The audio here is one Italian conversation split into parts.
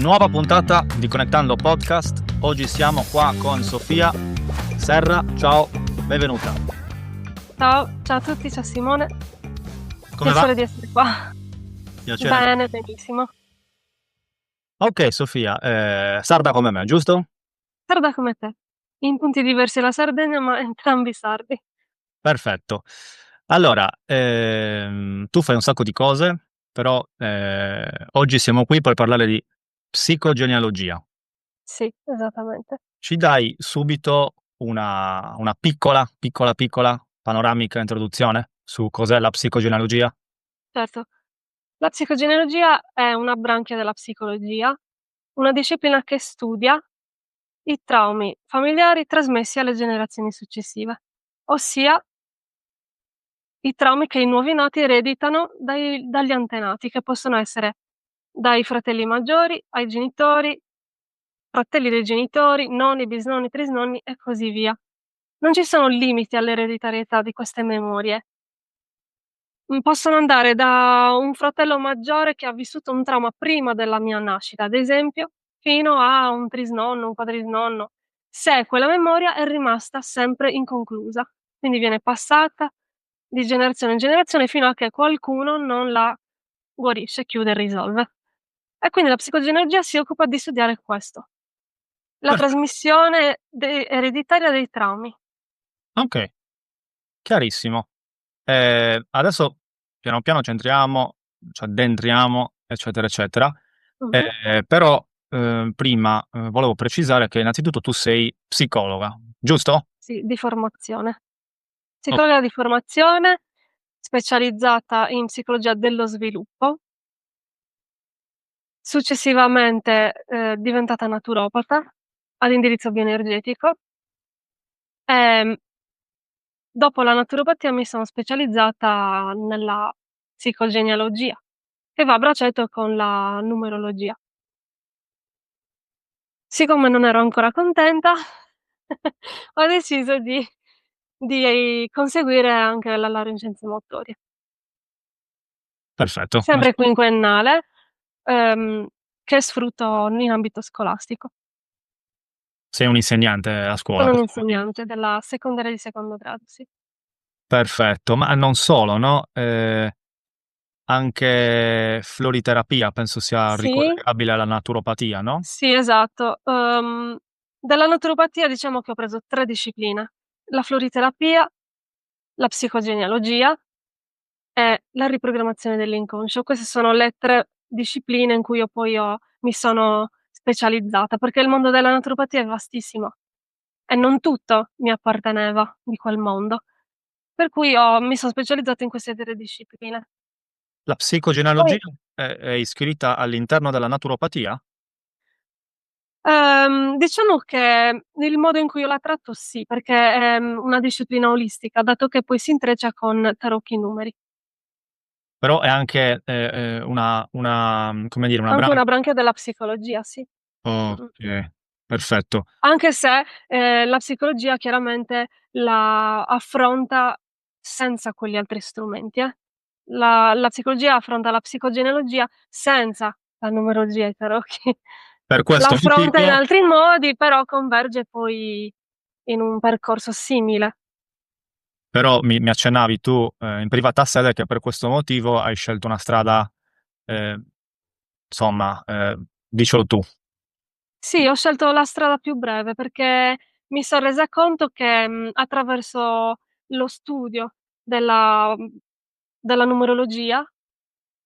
Nuova puntata di Connectando Podcast. Oggi siamo qua con Sofia Serra. Ciao, benvenuta. Ciao a tutti, ciao Simone. Come Piacere va? di essere qua. Piacere. Bene, benissimo. Ok, Sofia, sarda come me, giusto? Sarda come te. In punti diversi la Sardegna, ma entrambi sardi. Perfetto. Allora, tu fai un sacco di cose, però oggi siamo qui per parlare di psicogenealogia. Sì, esattamente. Ci dai subito una piccola panoramica introduzione su cos'è la psicogenealogia? Certo. La psicogenealogia è una branchia della psicologia, una disciplina che studia i traumi familiari trasmessi alle generazioni successive, ossia i traumi che i nuovi nati ereditano dagli antenati, che possono essere dai fratelli maggiori ai genitori, fratelli dei genitori, nonni, bisnonni, trisnonni e così via. Non ci sono limiti all'ereditarietà di queste memorie. Possono andare da un fratello maggiore che ha vissuto un trauma prima della mia nascita, ad esempio, fino a un trisnonno, un quadrisnonno, se quella memoria è rimasta sempre inconclusa. Quindi viene passata di generazione in generazione fino a che qualcuno non la guarisce, chiude e risolve. E quindi la psicogenealogia si occupa di studiare questo. La Perfetto. trasmissione ereditaria dei traumi. Ok, chiarissimo. Adesso piano piano ci entriamo, ci addentriamo, eccetera, eccetera. Mh-mh. Però prima volevo precisare che innanzitutto tu sei psicologa, giusto? Sì, di formazione. O Psicologa di formazione, specializzata in psicologia dello sviluppo, successivamente, diventata naturopata ad indirizzo bioenergetico. Ehm, Dopo la naturopatia mi sono specializzata nella psicogenealogia, che va a braccetto con la numerologia. Siccome non ero ancora contenta, ho deciso di conseguire anche la laurea in scienze motorie, perfetto, sempre quinquennale, ehm, che sfrutto in ambito scolastico. sei un insegnante a scuola, Sono possiamo dire. un'insegnante della secondaria di secondo grado, sì. Perfetto, ma non solo, no, anche floriterapia penso sia Sì, ricollegabile alla naturopatia, no? sì, esatto. Dalla naturopatia diciamo che ho preso 3 discipline: la floriterapia, la psicogenealogia e la riprogrammazione dell'inconscio. Queste sono le 3 discipline in cui io poi mi sono specializzata, perché il mondo della naturopatia è vastissimo e non tutto mi apparteneva di quel mondo. Per cui mi son specializzata in queste 3 discipline. La Poi, psicogenealogia è iscritta all'interno della naturopatia? diciamo che il modo in cui io la tratto sì, perché è, una disciplina olistica, dato che poi si intreccia con tarocchi numeri. Però è anche, come dire, una Anche branca. una branca della psicologia, sì. Mh-mh. Okay, perfetto. Anche se, la psicologia chiaramente la affronta senza quegli altri strumenti, eh. La psicologia affronta la psicogenealogia senza la numerologia e i tarocchi. Per La questo affronta in motivo altri modi, però converge poi in un percorso simile. però mi accennavi tu, in privata sede che per questo motivo hai scelto una strada, ehm, insomma, dicelo tu. Sì, ho scelto la strada più breve perché mi son resa conto che, attraverso lo studio della della numerologia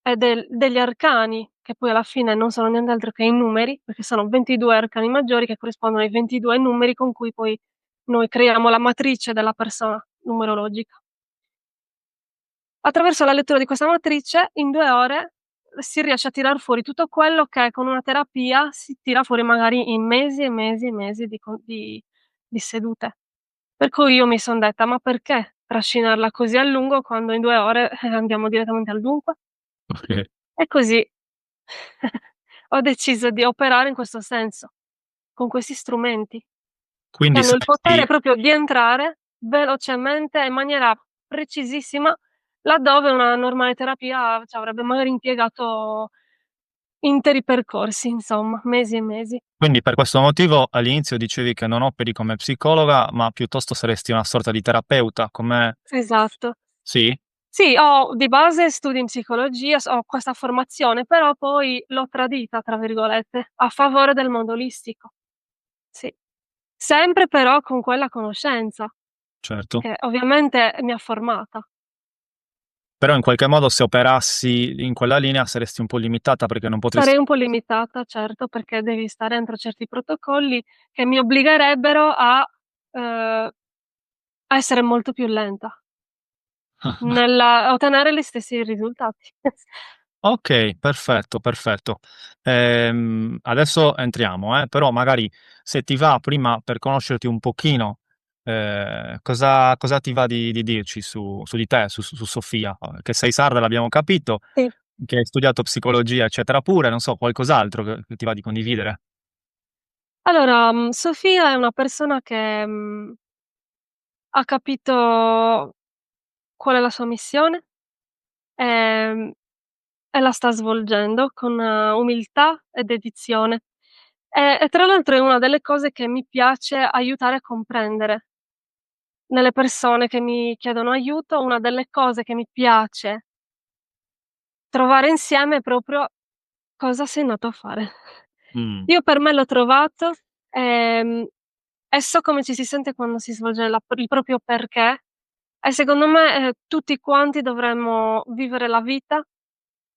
e degli arcani, che poi alla fine non sono nient'altro che i numeri, perché sono 22 arcani maggiori che corrispondono ai 22 numeri con cui poi noi creiamo la matrice della persona numerologica. Attraverso la lettura di questa matrice, in 2 ore si riesce a tirar fuori tutto quello che con una terapia si tira fuori magari in mesi e mesi e mesi di sedute. Per cui io mi son detta: "Ma perché trascinarla così a lungo quando in 2 ore, andiamo direttamente al dunque?" Okay. E così ho deciso di operare in questo senso, con questi strumenti, che Quindi hanno il potere saresti proprio di entrare velocemente, in maniera precisissima, laddove una normale terapia ci avrebbe magari impiegato interi percorsi, insomma, mesi e mesi. Quindi per questo motivo all'inizio dicevi che non operi come psicologa, ma piuttosto saresti una sorta di terapeuta, come Esatto. sì? Sì, ho di base studi in psicologia, ho questa formazione, però poi l'ho "tradita" tra virgolette, a favore del mondo olistico. Sì. Sempre però con quella conoscenza, Certo. che ovviamente mi ha formata. Però in qualche modo se operassi in quella linea saresti un po' limitata perché non Sarei potresti un po' limitata, certo, perché devi stare entro certi protocolli che mi obbligherebbero uhm, a essere molto più lenta nella ottenere gli stessi risultati. Okay, perfetto, perfetto. Adesso entriamo, però magari se ti va prima per conoscerti un pochino, cosa ti va di dirci su di te, su Sofia? Che sei sarda l'abbiamo capito, Sì. che hai studiato psicologia eccetera pure, non so, qualcos'altro che ti va di condividere? Allora, Sofia è una persona che, ha capito qual è la sua missione, ehm, e la sta svolgendo con umiltà e dedizione. E tra l'altro è una delle cose che mi piace aiutare a comprendere nelle persone che mi chiedono aiuto, una delle cose che mi piace trovare insieme è proprio cosa sei nato a fare. Mh, Io per me l'ho trovato, ehm, e so come ci si sente quando si svolge il proprio perché e secondo me, tutti quanti dovremmo vivere la vita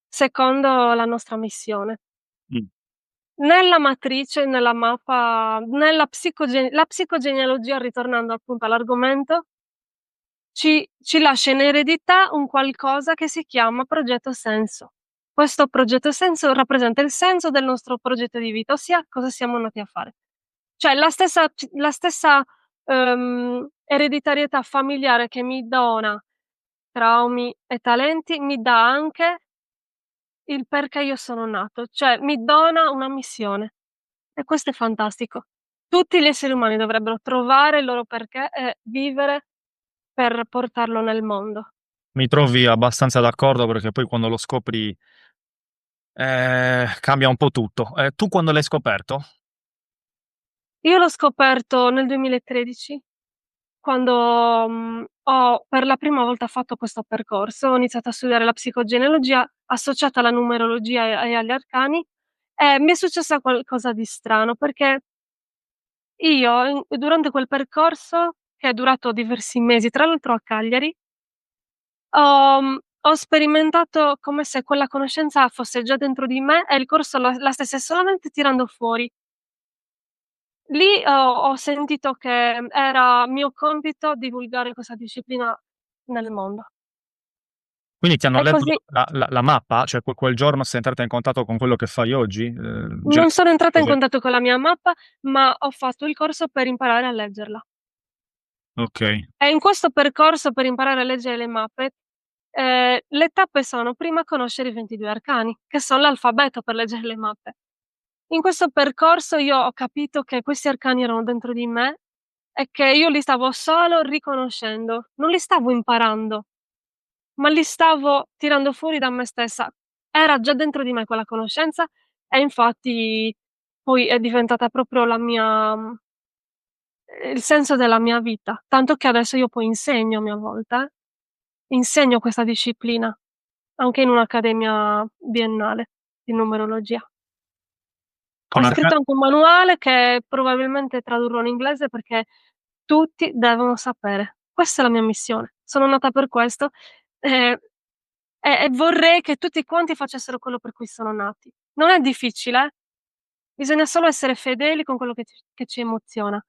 secondo la nostra missione. mh, Nella matrice, nella mappa, nella la psicogenealogia, ritornando appunto all'argomento, ci lascia in eredità un qualcosa che si chiama progetto senso. Questo progetto senso rappresenta il senso del nostro progetto di vita, ossia cosa siamo nati a fare. Cioè la stessa, ereditarietà familiare che mi dona traumi e talenti, mi dà anche il perché io sono nato, cioè mi dona una missione e questo è fantastico. Tutti gli esseri umani dovrebbero trovare il loro perché e vivere per portarlo nel mondo. mi trovi abbastanza d'accordo perché poi quando lo scopri, cambia un po' tutto. Tu quando l'hai scoperto? Io l'ho scoperto nel 2013 quando, ho per la prima volta fatto questo percorso, ho iniziato a studiare la psicogenealogia associata alla numerologia e agli arcani e mi è successa qualcosa di strano, perché io durante quel percorso, che è durato diversi mesi, tra l'altro a Cagliari, ho sperimentato come se quella conoscenza fosse già dentro di me e il corso la stesse solamente tirando fuori. Lì ho sentito che era mio compito divulgare questa disciplina nel mondo. Quindi ti hanno E letto così la mappa? Cioè quel giorno sei entrata in contatto con quello che fai oggi? non sono entrata in Cos'è? contatto con la mia mappa, ma ho fatto il corso per imparare a leggerla. Okay. E in questo percorso per imparare a leggere le mappe, le tappe sono: prima conoscere i 22 arcani, che son l'alfabeto per leggere le mappe. In questo percorso io ho capito che questi arcani erano dentro di me e che io li stavo solo riconoscendo, non li stavo imparando, ma li stavo tirando fuori da me stessa. Era già dentro di me quella conoscenza e infatti poi è diventata proprio il senso della mia vita, tanto che adesso io poi insegno a mia volta, insegno questa disciplina anche in un'accademia biennale di numerologia. Ho Con arca scritto anche un manuale che probabilmente tradurrò in inglese perché tutti devono sapere. Questa è la mia missione. Sono nata per questo, ehm, e vorrei che tutti quanti facessero quello per cui sono nati. Non è difficile, bisogna solo essere fedeli con quello che ci emoziona.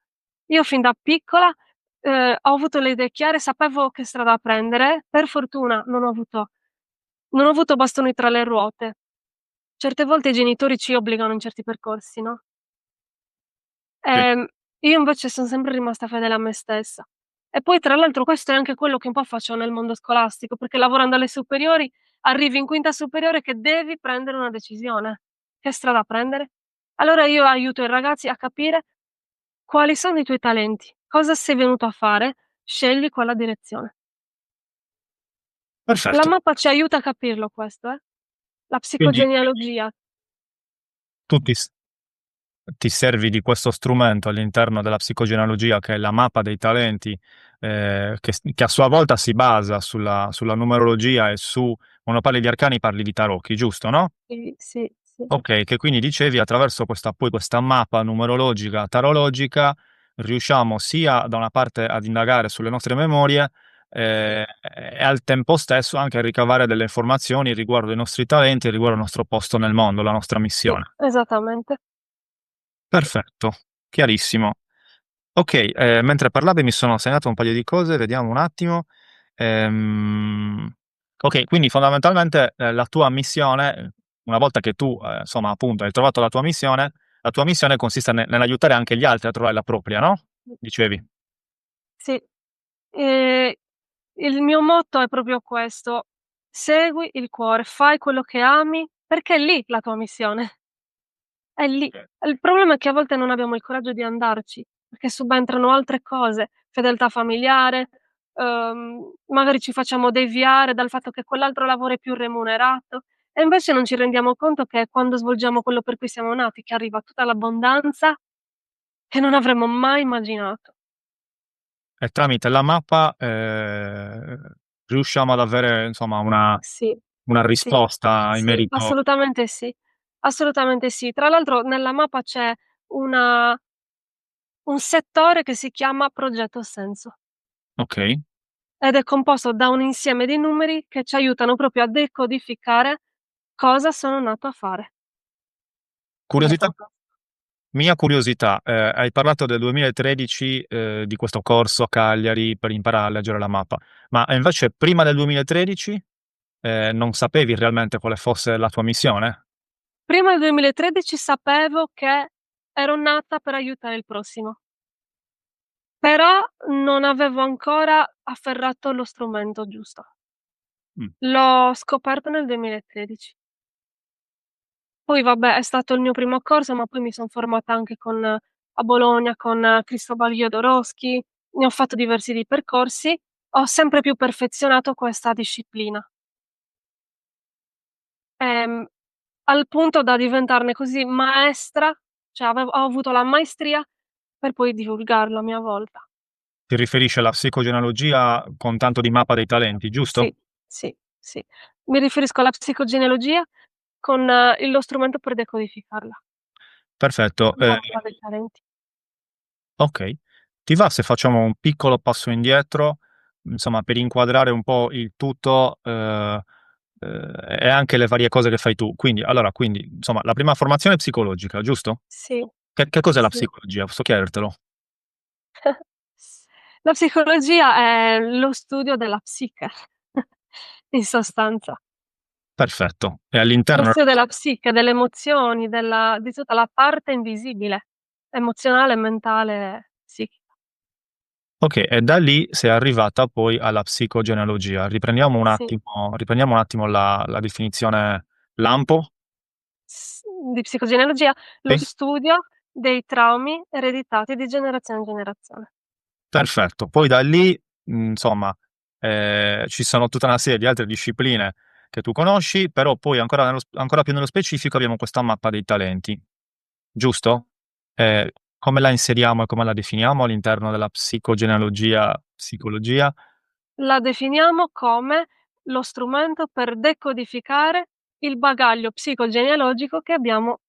Io fin da piccola, ho avuto le idee chiare, sapevo che strada prendere. Per fortuna non ho avuto bastoni tra le ruote. Certe volte i genitori ci obbligano in certi percorsi, no, sì. ehm, io invece son sempre rimasta fedele a me stessa. E poi tra l'altro questo è anche quello che un po' faccio nel mondo scolastico, perché lavorando alle superiori arrivi in quinta superiore che devi prendere una decisione. Che strada prendere? Allora io aiuto i ragazzi a capire quali sono i tuoi talenti, cosa sei venuto a fare, scegli quella direzione. La Perfetto. mappa ci aiuta a capirlo questo, la Quindi psicogenealogia. Tu ti servi di questo strumento all'interno della psicogenealogia, che è la mappa dei talenti, che a sua volta si basa sulla numerologia e su quando parli di arcani parli di tarocchi, giusto, no? Sì, sì, sì, Ok, che quindi dicevi attraverso questa mappa numerologica, tarologica, riusciamo sia da una parte ad indagare sulle nostre memorie, sì, e al tempo stesso anche a ricavare delle informazioni riguardo i nostri talenti, riguardo il nostro posto nel mondo, la nostra sì, missione. esattamente. Perfetto, chiarissimo. Ok, mentre parlavi mi sono segnato un paio di cose, vediamo un attimo. Ok, quindi fondamentalmente la tua missione, una volta che tu, insomma, appunto, hai trovato la tua missione consiste nell'aiutare anche gli altri a trovare la propria, no? Dicevi. Sì, ehm, il mio motto è proprio questo: segui il cuore, fai quello che ami, perché è lì la tua missione, è lì. Ok. Il problema è che a volte non abbiamo il coraggio di andarci, perché subentrano altre cose, fedeltà familiare, magari ci facciamo deviare dal fatto che quell'altro lavoro è più remunerato e invece non ci rendiamo conto che è quando svolgiamo quello per cui siamo nati che arriva tutta l'abbondanza che non avremmo mai immaginato. E tramite la mappa riusciamo ad avere, insomma, Sì, una sì, risposta in sì, merito. assolutamente sì, assolutamente sì. Tra l'altro nella mappa c'è una un settore che si chiama progetto senso Ok. ed è composto da un insieme di numeri che ci aiutano proprio a decodificare cosa sono nato a fare. Ed è Curiosità proprio Mia curiosità, hai parlato del 2013, di questo corso a Cagliari per imparare a leggere la mappa, ma invece prima del 2013, non sapevi realmente quale fosse la tua missione? prima del 2013 sapevo che ero nata per aiutare il prossimo, però non avevo ancora afferrato lo strumento giusto. Mh, L'ho scoperto nel 2013. Poi vabbè, è stato il mio primo corso, ma poi mi son formata anche a Bologna con Cristobal Jodorowsky, ne ho fatto diversi di percorsi, ho sempre più perfezionato questa disciplina, ehm, al punto da diventarne così maestra, cioè ho avuto la maestria per poi divulgarlo a mia volta. ti riferisci alla psicogenealogia con tanto di mappa dei talenti, giusto? Sì, sì, sì. Mi riferisco alla psicogenealogia con lo strumento per decodificarla, Perfetto, la mappa dei talenti. okay. Ti va se facciamo un piccolo passo indietro, insomma, per inquadrare un po' il tutto, e anche le varie cose che fai tu. Quindi, insomma, la prima formazione è psicologica, giusto? Sì, Che cos'è la sì. psicologia? Posso chiedertelo? La psicologia è lo studio della psiche, in sostanza. Perfetto. E Lo all'interno studio della psiche, delle emozioni, della di tutta la parte invisibile, emozionale, mentale, psichica. Okay, e da lì sei arrivata poi alla psicogenealogia. Sì, Riprendiamo un attimo la definizione lampo. s di psicogenealogia, lo Sì? studio dei traumi ereditati di generazione in generazione. Perfetto. Poi da lì, insomma, ci sono tutta una serie di altre discipline che tu conosci, però poi ancora più nello specifico abbiamo questa mappa dei talenti, giusto? Ehm, Come la inseriamo e come la definiamo all'interno della psicologia? La definiamo come lo strumento per decodificare il bagaglio psicogenealogico che abbiamo,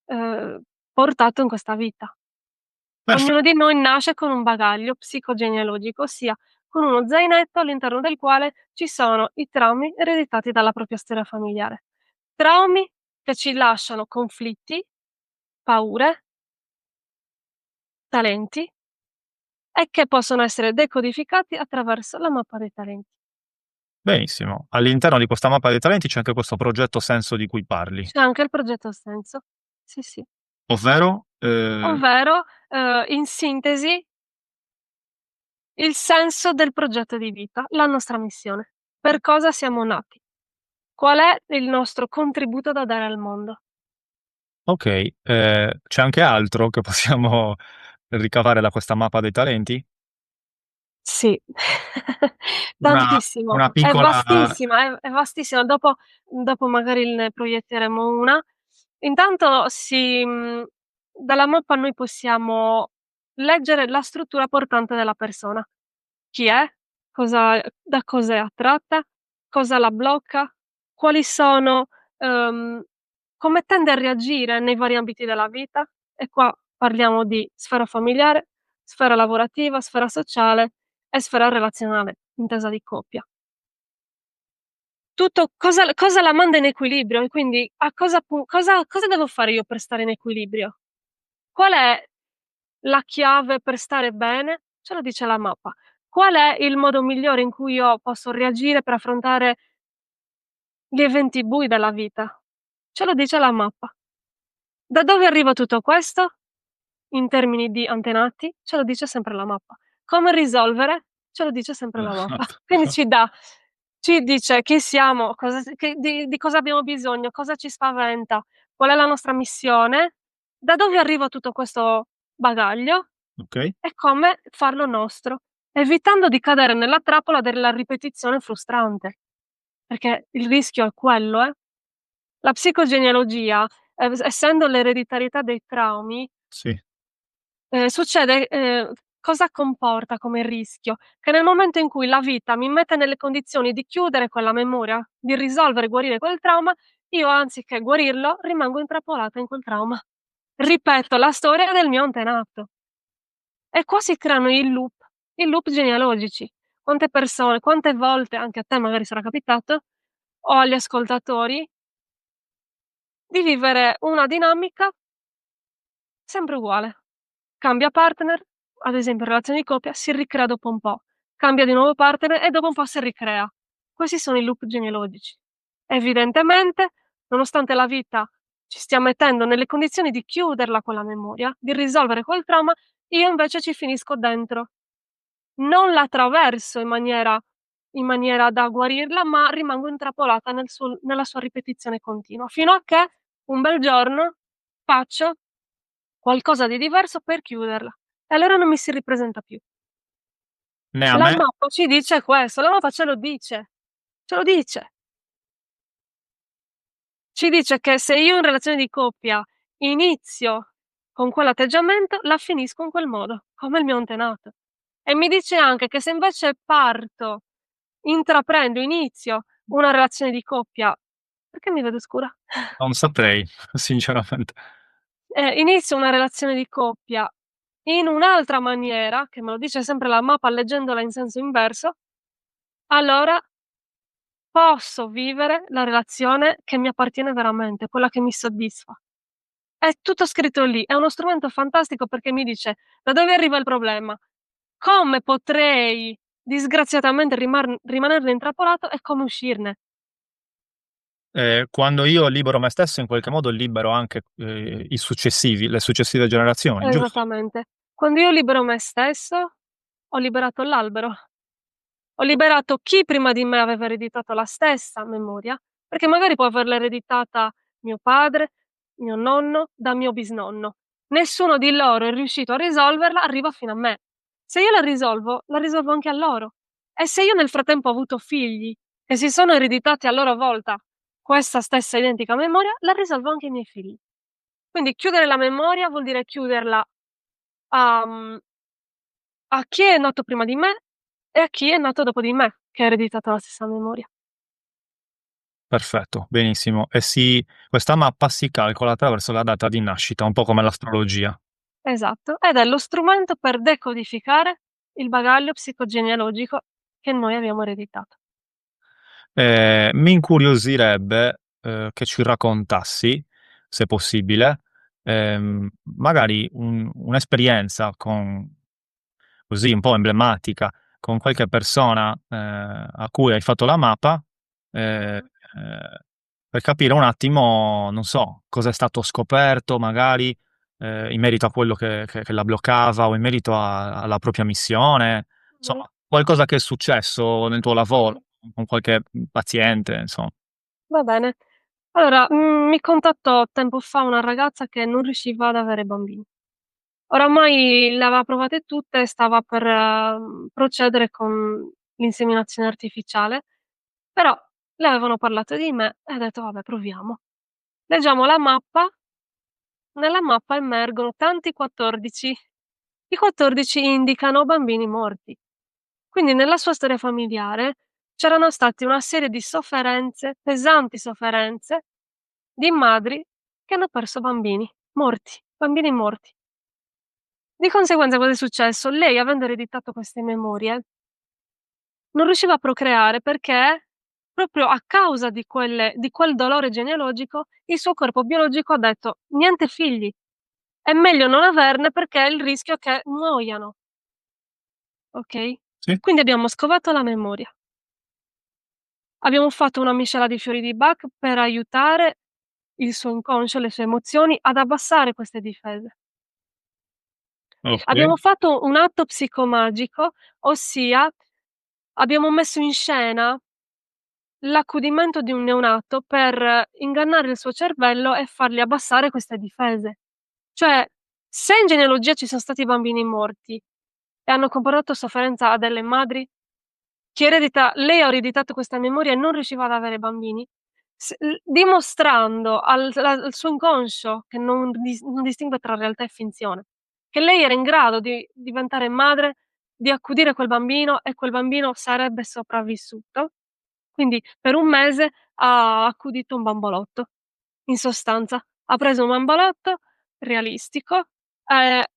ehm, portato in questa vita. Perfe Ognuno di noi nasce con un bagaglio psicogenealogico, ossia con uno zainetto all'interno del quale ci sono i traumi ereditati dalla propria storia familiare. Traumi che ci lasciano conflitti, paure, talenti e che possono essere decodificati attraverso la mappa dei talenti. Benissimo. All'interno di questa mappa dei talenti c'è anche questo progetto senso di cui parli, C'è anche il progetto Senso. Sì, sì. ovvero, Ovvero, in sintesi, il senso del progetto di vita, la nostra missione. Per cosa siamo nati? Qual è il nostro contributo da dare al mondo? okay, c'è anche altro che possiamo ricavare da questa mappa dei talenti? Sì, Una tantissimo. una È piccola vastissima, è vastissima. Dopo magari ne proietteremo una. Intanto dalla mappa noi possiamo leggere la struttura portante della persona. Chi è, da cosa è attratta, cosa la blocca, quali sono come tende a reagire nei vari ambiti della vita, e qua parliamo di sfera familiare, sfera lavorativa, sfera sociale e sfera relazionale, intesa di coppia. Tutto cosa la manda in equilibrio, e quindi a cosa devo fare io per stare in equilibrio? Qual è la chiave per stare bene? Ce lo dice la mappa. Qual è il modo migliore in cui io posso reagire per affrontare gli eventi bui della vita? Ce lo dice la mappa. Da dove arriva tutto questo? In termini di antenati? Ce lo dice sempre la mappa. Come risolvere? Ce lo dice sempre la mappa. Quindi ci dice chi siamo, di cosa abbiamo bisogno, cosa ci spaventa, qual è la nostra missione, da dove arriva tutto questo bagaglio Okay. e come farlo nostro, evitando di cadere nella trappola della ripetizione frustrante, perché il rischio è quello, eh. La psicogenealogia, essendo l'ereditarietà dei traumi, Sì. succede cosa comporta come rischio? Che nel momento in cui la vita mi mette nelle condizioni di chiudere quella memoria, di risolvere e guarire quel trauma, io anziché guarirlo rimango intrappolata in quel trauma. Ripeto la storia del mio antenato. E qua si creano i loop genealogici. Quante persone, quante volte, anche a te magari sarà capitato, o agli ascoltatori, di vivere una dinamica sempre uguale. Cambia partner, ad esempio in relazione di coppia, si ricrea dopo un po'. Cambia di nuovo partner e dopo un po' si ricrea. Questi sono i loop genealogici. Evidentemente, nonostante la vita ci stia mettendo nelle condizioni di chiuderla quella memoria, di risolvere quel trauma, io invece ci finisco dentro. Non la attraverso in maniera da guarirla, ma rimango intrappolata nella sua ripetizione continua, fino a che un bel giorno faccio qualcosa di diverso per chiuderla, e allora non mi si ripresenta più. Né a La me mappa ci dice questo, la mappa ce lo dice. Ci dice che se io in relazione di coppia inizio con quell'atteggiamento, la finisco in quel modo, come il mio antenato. E mi dice anche che se invece inizio una relazione di coppia, perché mi vedo scura? non saprei, sinceramente. Inizio una relazione di coppia in un'altra maniera, che me lo dice sempre la mappa leggendola in senso inverso, allora posso vivere la relazione che mi appartiene veramente, quella che mi soddisfa. È tutto scritto lì, è uno strumento fantastico perché mi dice da dove arriva il problema, come potrei disgraziatamente rimanerne intrappolato e come uscirne. Quando io libero me stesso in qualche modo libero anche, le successive generazioni, giusto? Esattamente. Quando io libero me stesso, ho liberato l'albero. Ho liberato chi prima di me aveva ereditato la stessa memoria, perché magari può averla ereditata mio padre, mio nonno, da mio bisnonno. Nessuno di loro è riuscito a risolverla, arriva fino a me. Se io la risolvo anche a loro. E se io nel frattempo ho avuto figli che si sono ereditati a loro volta questa stessa identica memoria, la risolvo anche ai miei figli. Quindi chiudere la memoria vuol dire chiuderla a a chi è nato prima di me e a chi è nato dopo di me, che ha ereditato la stessa memoria. Perfetto, benissimo. Questa mappa si calcola attraverso la data di nascita, un po' come l'astrologia. Esatto, ed è lo strumento per decodificare il bagaglio psicogenealogico che noi abbiamo ereditato. Mi incuriosirebbe, che ci raccontassi, se possibile, magari un'esperienza così un po' emblematica, con qualche persona, a cui hai fatto la mappa, ehm, Mh-mh. per capire un attimo, non so, cosa è stato scoperto magari, in merito a quello che la bloccava o in merito alla propria missione, Mh-mh. insomma, qualcosa che è successo nel tuo Okay, lavoro, con qualche, paziente, va bene. Allora, mi contattò tempo fa una ragazza che non riusciva ad avere bambini. Oramai le aveva provate tutte e stava per, procedere con l'inseminazione artificiale, però le avevano parlato di me e ha detto: "Vabbè, proviamo". Leggiamo la mappa, nella mappa emergono tanti 14. I 14 indicano bambini morti. Quindi nella sua storia familiare c'erano stati una serie di sofferenze, pesanti sofferenze, di madri che hanno perso bambini morti. Di conseguenza cosa è successo? Lei, avendo ereditato queste memorie, non riusciva a procreare perché proprio a causa di quel dolore genealogico, il suo corpo biologico ha detto: "Niente figli, è meglio non averne perché il rischio è che muoiano". Okay? Sì, Quindi abbiamo scovato la memoria. Abbiamo fatto una miscela di fiori di Bach per aiutare il suo inconscio, le sue emozioni ad abbassare queste difese. okay, Abbiamo fatto un atto psicomagico, ossia abbiamo messo in scena l'accudimento di un neonato per ingannare il suo cervello e fargli abbassare queste difese. Cioè, se in genealogia ci sono stati bambini morti e hanno comportato sofferenza a delle madri, lei ha ereditato questa memoria e non riusciva ad avere bambini, dimostrando al suo inconscio che non distingue tra realtà e finzione, che lei era in grado di diventare madre, di accudire quel bambino e quel bambino sarebbe sopravvissuto. Quindi per un mese ha accudito un bambolotto, in sostanza. Ha preso un bambolotto realistico,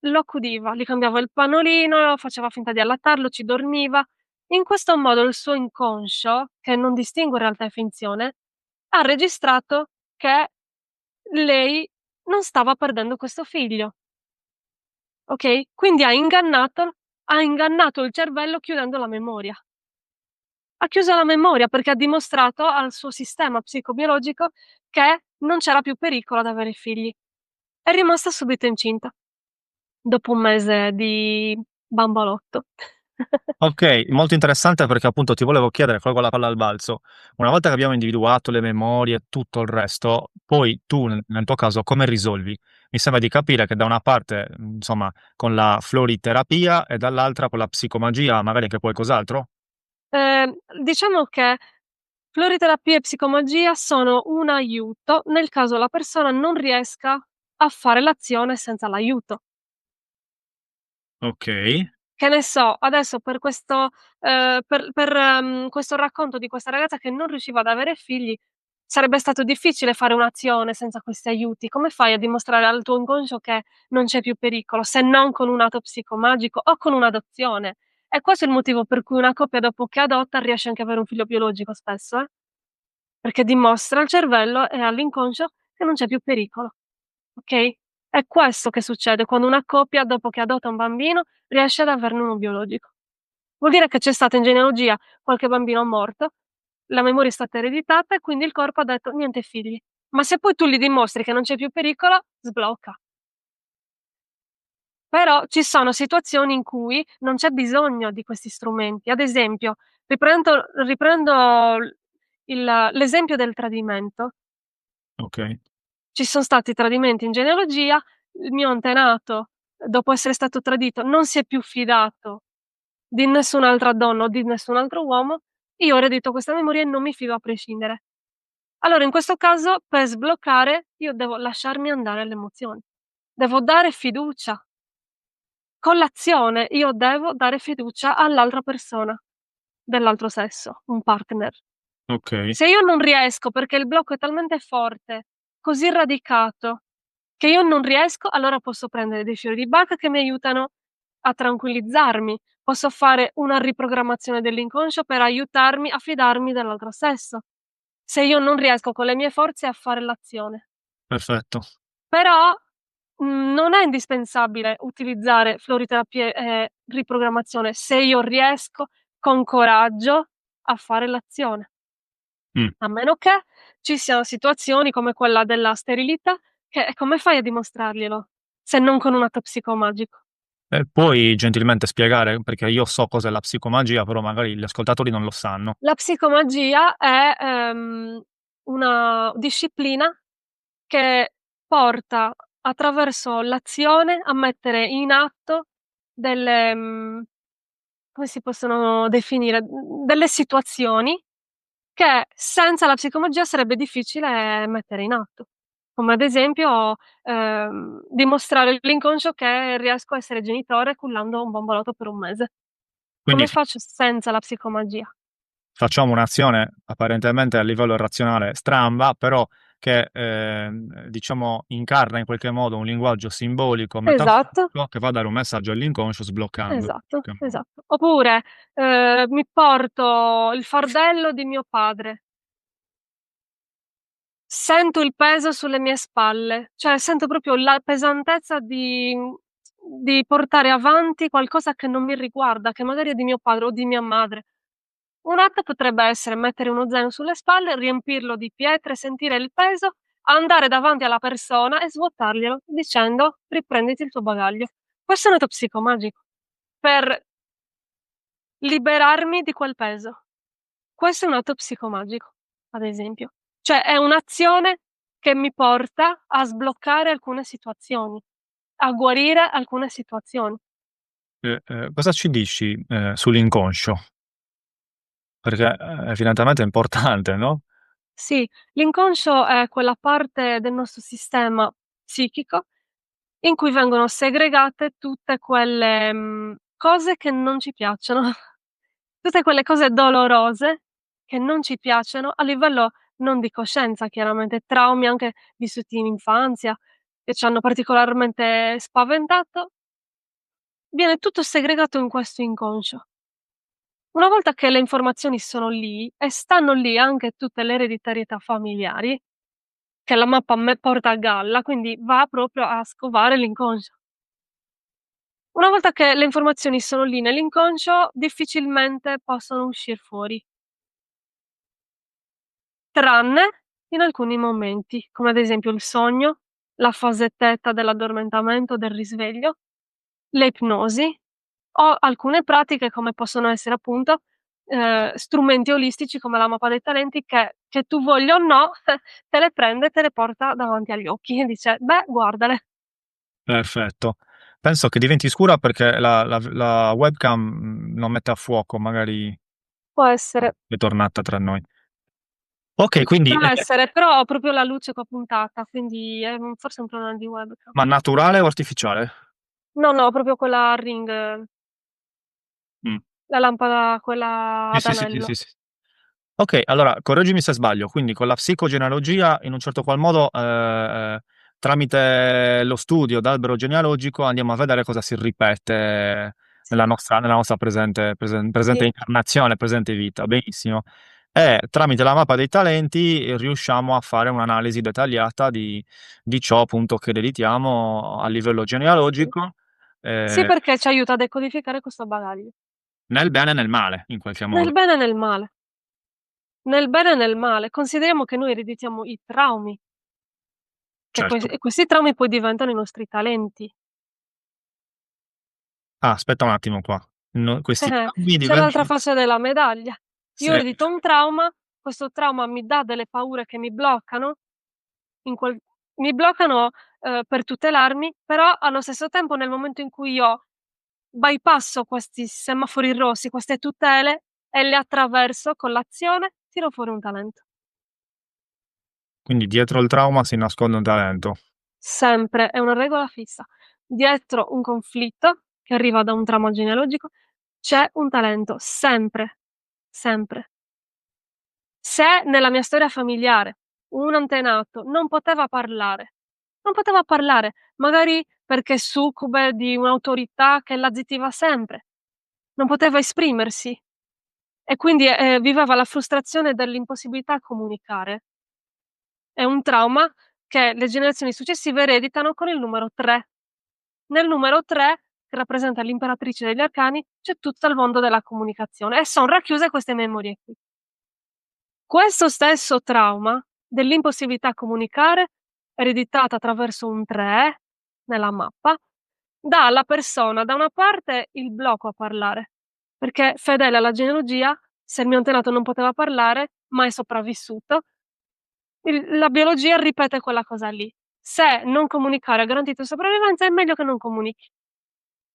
lo accudiva, gli cambiava il pannolino, faceva finta di allattarlo, ci dormiva. In questo modo il suo inconscio, che non distingue realtà e finzione, ha registrato che lei non stava perdendo questo figlio, okay, quindi ha ingannato il cervello chiudendo la memoria. Ha chiuso la memoria perché ha dimostrato al suo sistema psicobiologico che non c'era più pericolo ad avere figli. È rimasta subito incinta, dopo un mese di bambolotto. okay. Molto interessante perché appunto ti volevo chiedere, colgo la palla al balzo, una volta che abbiamo individuato le memorie e tutto il resto, poi tu nel tuo caso come risolvi? Mi sembra di capire che da una parte, insomma, con la floriterapia e dall'altra con la psicomagia, magari anche qualcos'altro? Ehm, diciamo che floriterapia e psicomagia sono un aiuto nel caso la persona non riesca a fare l'azione senza l'aiuto. Okay, Che ne so, adesso questo racconto di questa ragazza che non riusciva ad avere figli, sarebbe stato difficile fare un'azione senza questi aiuti. Come fai a dimostrare al tuo inconscio che non c'è più pericolo, se non con un atto psicomagico o con un'adozione? E questo è il motivo per cui una coppia dopo che adotta riesce anche ad avere un figlio biologico spesso, perché dimostra al cervello e all'inconscio che non c'è più pericolo. Okay? È questo che succede quando una coppia, dopo che adotta un bambino, riesce ad averne uno biologico. Vuol dire che c'è stato in genealogia qualche bambino morto, la memoria è stata ereditata e quindi il corpo ha detto: "Niente figli". Ma se poi tu gli dimostri che non c'è più pericolo, sblocca. Però ci sono situazioni in cui non c'è bisogno di questi strumenti. Ad esempio, riprendo l'esempio del tradimento. okay, Ci son stati tradimenti in genealogia, il mio antenato, dopo essere stato tradito, non si è più fidato di nessun'altra donna o di nessun altro uomo, io ho eredito questa memoria e non mi fido a prescindere. Allora in questo caso, per sbloccare, io devo lasciarmi andare alle emozioni. Devo dare fiducia. Con l'azione io devo dare fiducia all'altra persona, dell'altro sesso, un partner. okay, Se io non riesco perché il blocco è talmente forte, così radicato, che io non riesco, allora posso prendere dei fiori di Bach che mi aiutano a tranquillizzarmi. Posso fare una riprogrammazione dell'inconscio per aiutarmi a fidarmi dell'altro sesso, se io non riesco con le mie forze a fare l'azione. perfetto. Però, non è indispensabile utilizzare floriterapie e riprogrammazione se io riesco con coraggio a fare l'azione. Mh. A meno che ci siano situazioni come quella della sterilità che come fai a dimostrarglielo, se non con un atto psicomagico? Puoi gentilmente spiegare? Perché io so cos'è la psicomagia, però magari gli ascoltatori non lo sanno. La psicomagia è, una disciplina che porta attraverso l'azione a mettere in atto delle come si possono definire, delle situazioni che senza la psicomagia sarebbe difficile mettere in atto. come ad esempio, dimostrare all'inconscio che riesco a essere genitore cullando un bambolotto per 1 mese. Quindi Come faccio senza la psicomagia? facciamo un'azione apparentemente a livello razionale stramba, però che, diciamo incarna in qualche modo un linguaggio simbolico, Esatto, metaforico, che va a dare un messaggio all'inconscio sbloccandolo in esatto, qualche modo. esatto. Oppure, mi porto il fardello di mio padre. Sento il peso sulle mie spalle, cioè sento proprio la pesantezza di portare avanti qualcosa che non mi riguarda, che magari è di mio padre o di mia madre. Un atto potrebbe essere mettere uno zaino sulle spalle, riempirlo di pietre, sentire il peso, andare davanti alla persona e svuotarglielo dicendo: "Riprenditi il tuo bagaglio". Questo è un atto psicomagico per liberarmi di quel peso. Questo è un atto psicomagico, ad esempio. Cioè è un'azione che mi porta a sbloccare alcune situazioni, a guarire alcune situazioni. Cosa ci dici, sull'inconscio? Perché, evidentemente è importante, no? Sì, l'inconscio è quella parte del nostro sistema psichico in cui vengono segregate tutte quelle, cose che non ci piacciono, tutte quelle cose dolorose che non ci piacciono a livello non di coscienza chiaramente, traumi anche vissuti in infanzia che ci hanno particolarmente spaventato, viene tutto segregato in questo inconscio. Una volta che le informazioni sono lì e stanno lì anche tutte le ereditarietà familiari, che la mappa a me porta a galla, quindi va proprio a scovare l'inconscio. Una volta che le informazioni sono lì nell'inconscio, difficilmente possono uscir fuori, tranne in alcuni momenti, come ad esempio il sogno, la fase theta dell'addormentamento, del risveglio, le ipnosi o alcune pratiche come possono essere appunto, strumenti olistici come la mappa dei talenti che tu voglia o no, te le prende e te le porta davanti agli occhi e dice: "Beh, guardale." Perfetto. Penso che diventi scura perché la webcam, non mette a fuoco, magari Può essere. è tornata tra noi. Okay, quindi Può essere, però ho proprio la luce qua puntata, quindi è forse un problema di webcam. ma naturale o artificiale? No, no, proprio quella a ring, Mh. la lampada quella Sì, ad sì, sì, sì, anello. sì, sì. Okay, allora correggimi se sbaglio, quindi con la psicogenealogia in un certo qual modo, tramite lo studio d'albero genealogico andiamo a vedere cosa si ripete Sì, nella nostra presente sì, incarnazione, presente vita, benissimo. E tramite la mappa dei talenti riusciamo a fare un'analisi dettagliata di ciò appunto che ereditiamo a livello sì. genealogico, Sì, ehm, perché ci aiuta a decodificare questo bagaglio, nel bene e nel male in qualche nel modo. bene e nel male. Nel bene e nel male. Consideriamo che noi ereditiamo i traumi, che Certo. questi traumi poi diventano i nostri talenti. Ah, aspetta un attimo qua. No, questi traumi C'è l'altra diventano faccia della medaglia. Io se eredito un trauma, questo trauma mi dà delle paure che mi bloccano in quel mi bloccano, per tutelarmi, però allo stesso tempo nel momento in cui io bypasso questi semafori rossi, queste tutele e le attraverso con l'azione, tiro fuori un talento. quindi dietro il trauma si nasconde un talento. Sempre, è una regola fissa. Dietro un conflitto che arriva da un trauma genealogico c'è un talento, sempre, sempre. Se nella mia storia familiare un antenato non poteva parlare, magari perché succube di un'autorità che la zittiva sempre, non poteva esprimersi e quindi, viveva la frustrazione dell'impossibilità a comunicare. È un trauma che le generazioni successive ereditano con il numero 3. Nel numero 3, che rappresenta l'imperatrice degli arcani, c'è tutto il mondo della comunicazione e son racchiuse queste memorie qui. Questo stesso trauma dell'impossibilità a comunicare, ereditata attraverso un 3 nella mappa, dà alla persona da una parte il blocco a parlare, perché fedele alla genealogia, se il mio antenato non poteva parlare, ma è sopravvissuto, la biologia ripete quella cosa lì. Se non comunicare ha garantito sopravvivenza, è meglio che non comunichi.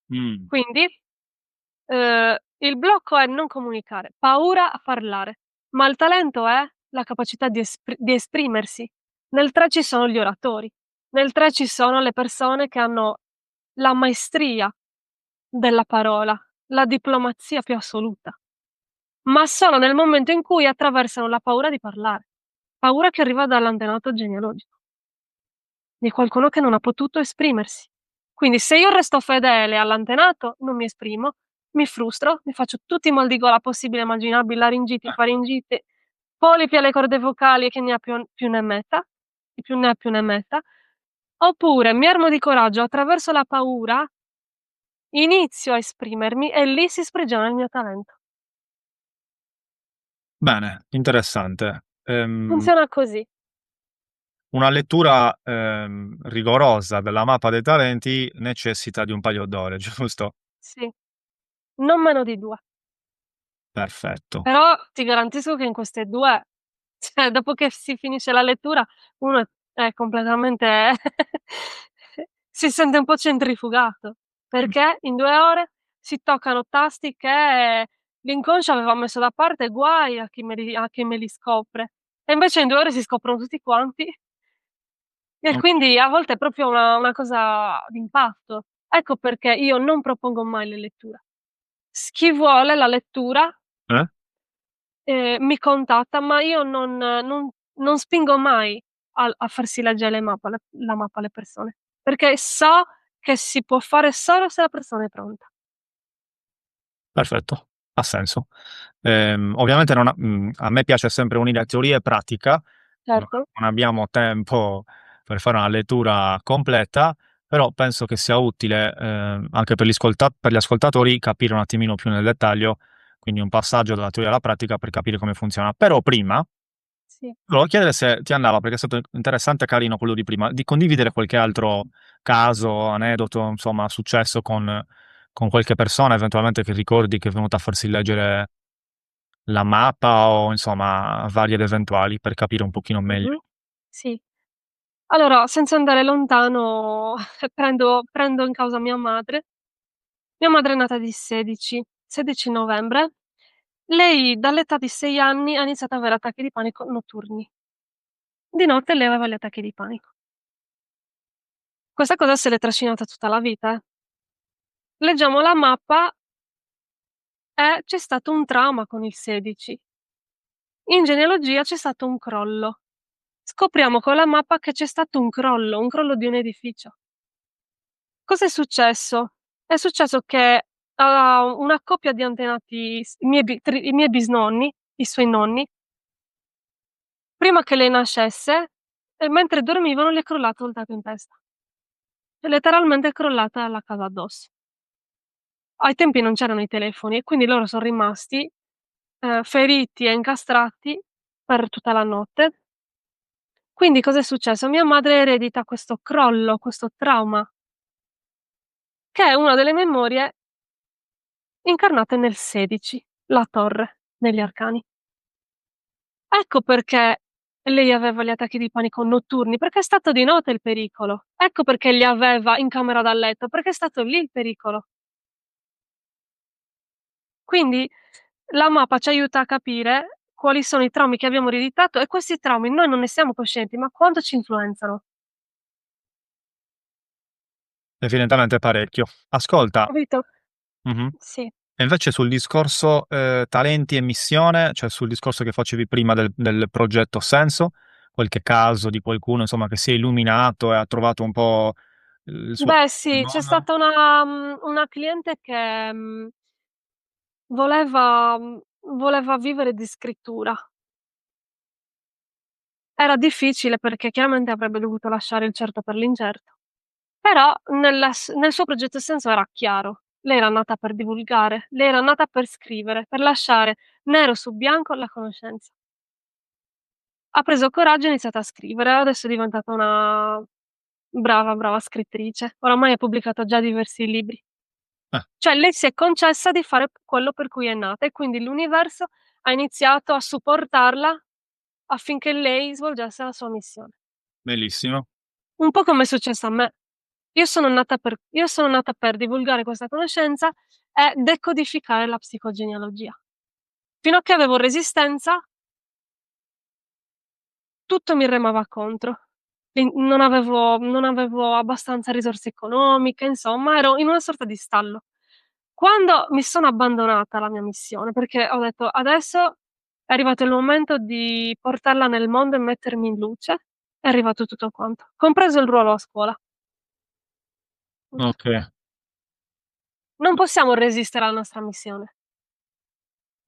Mh, Quindi, il blocco è non comunicare, paura a parlare, ma il talento è la capacità di esprimersi. Nel 3 ci sono gli oratori, nel 3 ci sono le persone che hanno la maestria della parola, la diplomazia più assoluta, ma solo nel momento in cui attraversano la paura di parlare, paura che arriva dall'antenato genealogico, di qualcuno che non ha potuto esprimersi. Quindi se io resto fedele all'antenato, non mi esprimo, mi frustro, mi faccio tutti i mal di gola possibili e immaginabili, laringiti, Eh, faringiti, polipi alle corde vocali e chi ne ha più ne metta, chi più ne ha più ne metta, oppure mi armo di coraggio, attraverso la paura, inizio a esprimermi e lì si sprigiona il mio talento. bene, interessante. Funziona così, Una lettura, rigorosa della mappa dei talenti necessita di un paio d'ore, giusto? sì, non meno di 2. Perfetto. Però ti garantisco che in queste 2, cioè dopo che si finisce la lettura uno è completamente si sente un po' centrifugato, perché in 2 ore si toccano tasti che l'inconscio aveva messo da parte, guai a chi me li scopre. E invece in 2 ore si scoprono tutti quanti e Okay. quindi a volte è proprio una cosa d'impatto. Ecco perché io non propongo mai le letture. Chi vuole la lettura Eh? mi contatta, ma io non spingo mai a farsi leggere la mappa alle persone, perché so che si può fare solo se la persona è pronta. Perfetto, ha senso. Ovviamente a me piace sempre unire teoria e pratica, Certo. non abbiamo tempo per fare una lettura completa, però penso che sia utile, anche per gli ascoltatori capire un attimino più nel dettaglio, quindi un passaggio dalla teoria alla pratica per capire come funziona. Però prima Sì. volevo chiedere se ti andava, perché è stato interessante e carino quello di prima, di condividere qualche altro caso, aneddoto, insomma, successo con qualche persona eventualmente che ricordi che è venuta a farsi leggere la mappa o insomma varie ed eventuali per capire un pochino Mh-mh. meglio. Sì. Allora, senza andare lontano, prendo in causa mia madre. Mia madre è nata di 16 novembre. Lei dall'età di 6 anni ha iniziato ad avere attacchi di panico notturni. Di notte lei aveva gli attacchi di panico. Questa cosa se l'è trascinata tutta la vita, eh. Leggiamo la mappa e c'è stato un trauma con il 16. In genealogia c'è stato un crollo. Scopriamo con la mappa che c'è stato un crollo di un edificio. Cos'è successo? È successo che, una coppia di antenati i miei bisnonni, i suoi nonni, prima che lei nascesse, mentre dormivano, gli è crollato il tetto in testa. È letteralmente crollata la casa addosso. Ai tempi non c'erano i telefoni e quindi loro son rimasti, feriti e incastrati per tutta la notte. Quindi cos'è successo? Mia madre eredita questo crollo, questo trauma, che è una delle memorie incarnate nel 16, la torre negli arcani. Ecco perché lei aveva gli attacchi di panico notturni, perché è stato di notte il pericolo. Ecco perché li aveva in camera da letto, perché è stato lì il pericolo. Quindi la mappa ci aiuta a capire quali sono i traumi che abbiamo ereditato e questi traumi noi non ne siamo coscienti, ma quanto ci influenzano, Evidentemente parecchio. Ascolta, capito? mh-mh, Sì. e invece sul discorso, talenti e missione, cioè sul discorso che facevi prima del progetto Senso, qualche caso di qualcuno insomma che si è illuminato e ha trovato un po' il suo Beh nel sì, c'è mondo? stata una cliente che, voleva vivere di scrittura. Era difficile perché chiaramente avrebbe dovuto lasciare il certo per l'incerto. Però nel suo progetto il senso era chiaro. Lei era nata per divulgare, lei era nata per scrivere, per lasciare nero su bianco la conoscenza. Ha preso coraggio e ha iniziato a scrivere, adesso è diventata una brava, brava scrittrice. Oramai ha pubblicato già diversi libri. Eh, Cioè lei si è concessa di fare quello per cui è nata e quindi l'universo ha iniziato a supportarla affinché lei svolgesse la sua missione. bellissimo. Un po' come è successo a me. Io sono nata per divulgare questa conoscenza e decodificare la psicogenealogia. Fino a che avevo resistenza, tutto mi remava contro. Non avevo abbastanza risorse economiche, insomma ero in una sorta di stallo. Quando mi sono abbandonata alla mia missione, perché ho detto: "Adesso è arrivato il momento di portarla nel mondo e mettermi in luce", è arrivato tutto quanto, compreso il ruolo a scuola. Mh. Okay, Non possiamo resistere alla nostra missione.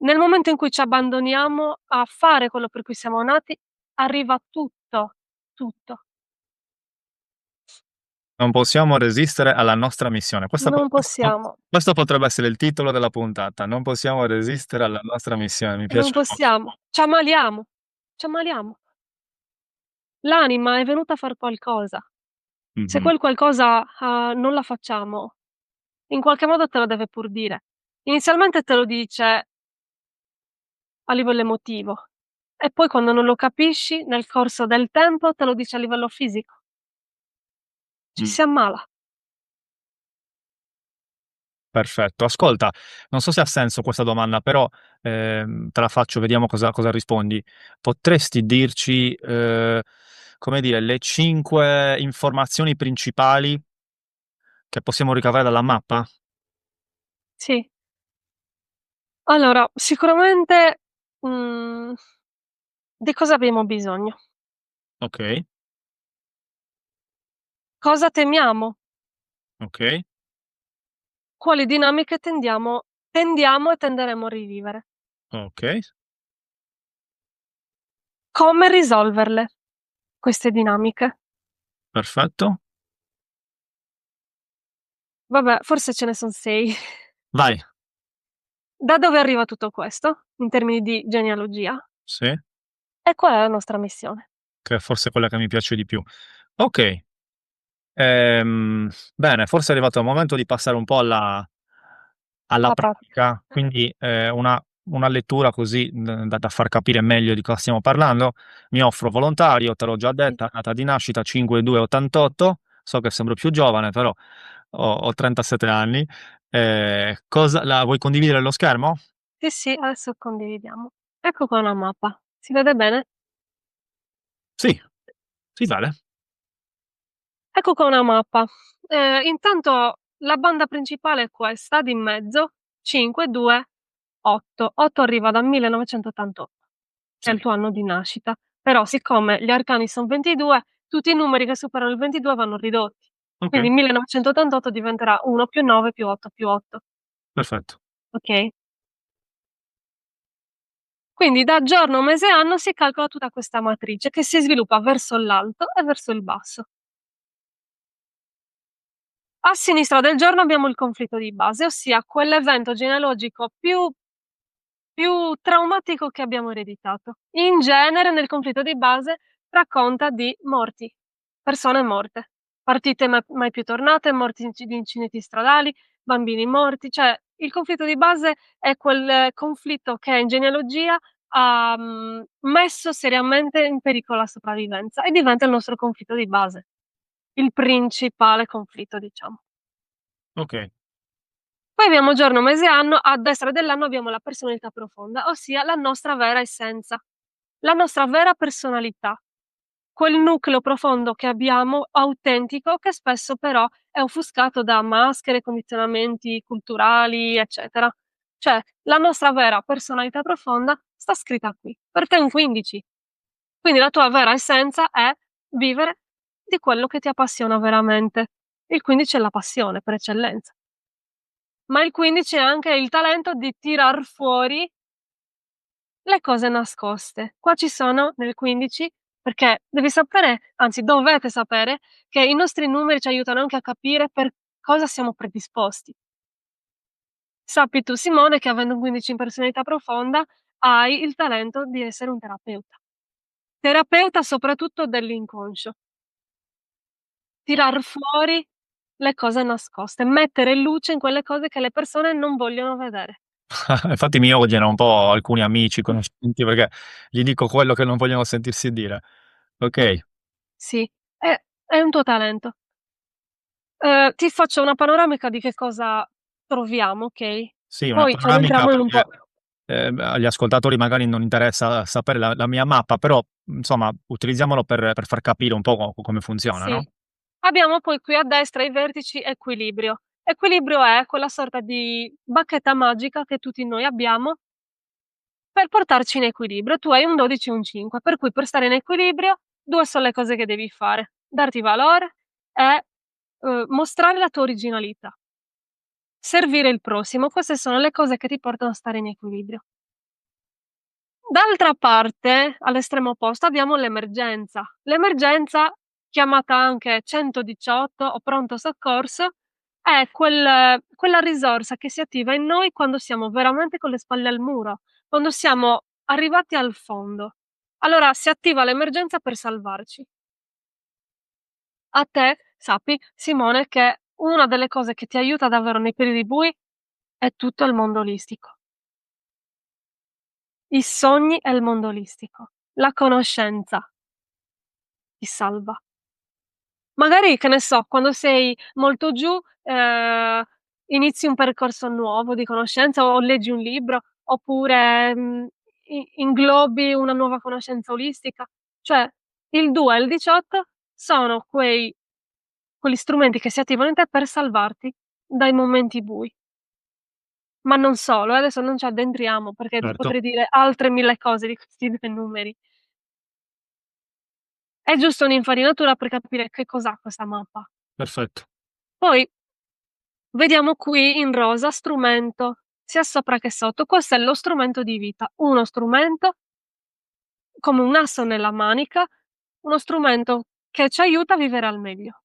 Nel momento in cui ci abbandoniamo a fare quello per cui siamo nati, arriva tutto, tutto. non possiamo resistere alla nostra missione. Questa po Non possiamo, questo potrebbe essere il titolo della puntata: "Non possiamo resistere alla nostra missione." Mi non piace molto. possiamo. Ci ammaliamo. L'anima è venuta a far qualcosa. Se Mh-mh. quel qualcosa, non la facciamo, in qualche modo te lo deve pur dire. Inizialmente te lo dice a livello emotivo e poi quando non lo capisci, nel corso del tempo te lo dice a livello fisico. Ci Mh. si ammala. Perfetto. Ascolta, non so se ha senso questa domanda, però, te la faccio, vediamo cosa rispondi. Potresti dirci, come dire, le 5 informazioni principali che possiamo ricavare dalla mappa? Sì. Allora, sicuramente, mhmm, di cosa abbiamo bisogno, Okay, cosa temiamo, okay, quali dinamiche tendiamo e tenderemo a rivivere, okay, come risolverle queste dinamiche. perfetto. Vabbè, forse ce ne son 6. Vai. Da dove arriva tutto questo, in termini di genealogia? Sì, E qual è la nostra missione? che è forse quella che mi piace di più. Okay. Bene, forse è arrivato il momento di passare un po' alla La pratica. pratica, quindi, una lettura così da far capire meglio di cosa stiamo parlando. Mi offro volontario, te l'ho già Sì. detta, data di nascita 5288, so che sembro più giovane, però ho 37 anni. Cosa la vuoi condividere lo schermo? Sì, sì, adesso condividiamo. Ecco qua una mappa. Si vede bene? Sì, sì, vale. Ecco qua una mappa. Intanto la banda principale è questa di in mezzo, 5, 2, 8. 8 arriva dal 1988, che Sì, è il tuo anno di nascita. Però siccome gli arcani son 22, tutti i numeri che superano il 22 vanno ridotti. okay, Quindi 1988 diventerà 1 più 9 più 8 più 8, perfetto. okay? Quindi da giorno, mese e anno si calcola tutta questa matrice che si sviluppa verso l'alto e verso il basso. A sinistra del giorno abbiamo il conflitto di base, ossia quell'evento genealogico più traumatico che abbiamo ereditato. In genere nel conflitto di base racconta di morti, persone morte, partite mai più tornate, morti di incidenti stradali, bambini morti, cioè il conflitto di base è quel conflitto che in genealogia ha, messo seriamente in pericolo la sopravvivenza e diventa il nostro conflitto di base, il principale conflitto diciamo. Okay, Poi abbiamo giorno, mese e anno, a destra dell'anno abbiamo la personalità profonda, ossia la nostra vera essenza, la nostra vera personalità, quel nucleo profondo che abbiamo, autentico, che spesso però è offuscato da maschere, condizionamenti culturali, eccetera. Cioè, la nostra vera personalità profonda sta scritta qui. Per te è un 15. Quindi la tua vera essenza è vivere di quello che ti appassiona veramente. Il 15 è la passione per eccellenza. Ma il 15 ha anche il talento di tirar fuori le cose nascoste. Qua ci sono nel 15 perché devi sapere, anzi dovete sapere, che i nostri numeri ci aiutano anche a capire per cosa siamo predisposti. Sappi tu Simone che avendo un 15 in personalità profonda, hai il talento di essere un terapeuta. Terapeuta soprattutto dell'inconscio. Tirar fuori le cose nascoste, mettere luce in quelle cose che le persone non vogliono vedere. infatti mi odiano un po' alcuni amici, conoscenti, perché gli dico quello che non vogliono sentirsi dire. Okay. Sì, è un tuo talento. Ti faccio una panoramica di che cosa troviamo, okay, Sì, una poi ci panoramica addentriamo in un perché po'. agli ascoltatori magari non interessa sapere la mia mappa, però, insomma, utilizziamolo per far capire un po' come funziona, Sì. no? Abbiamo poi qui a destra i vertici equilibrio. Equilibrio è quella sorta di bacchetta magica che tutti noi abbiamo per portarci in equilibrio. Tu hai un 12 e un 5, per cui per stare in equilibrio 2 son le cose che devi fare: darti valore e, mostrare la tua originalità. Servire il prossimo, queste sono le cose che ti portano a stare in equilibrio. D'altra parte, all'estremo opposto, abbiamo l'emergenza. L'emergenza, chiamata anche 118 o pronto soccorso, è quella risorsa che si attiva in noi quando siamo veramente con le spalle al muro, quando siamo arrivati al fondo. Allora si attiva l'emergenza per salvarci. A te, sappi, Simone, che una delle cose che ti aiuta davvero nei periodi bui è tutto il mondo olistico. I sogni e il mondo olistico. La conoscenza ti salva. Magari, che ne so, quando sei molto giù, inizi un percorso nuovo di conoscenza o leggi un libro, oppure, inglobi una nuova conoscenza olistica. Cioè, il 2 e il 18 sono quegli strumenti che si attivano in te per salvarti dai momenti bui. Ma non solo, adesso non ci addentriamo perché ti Certo, potrei dire altre 1000 cose di questi 2 numeri. È giusto un'infarinatura per capire che cos'ha questa mappa. perfetto, Poi vediamo qui in rosa strumento, sia sopra che sotto. Questo è lo strumento di vita, uno strumento come un asso nella manica, uno strumento che ci aiuta a vivere al meglio.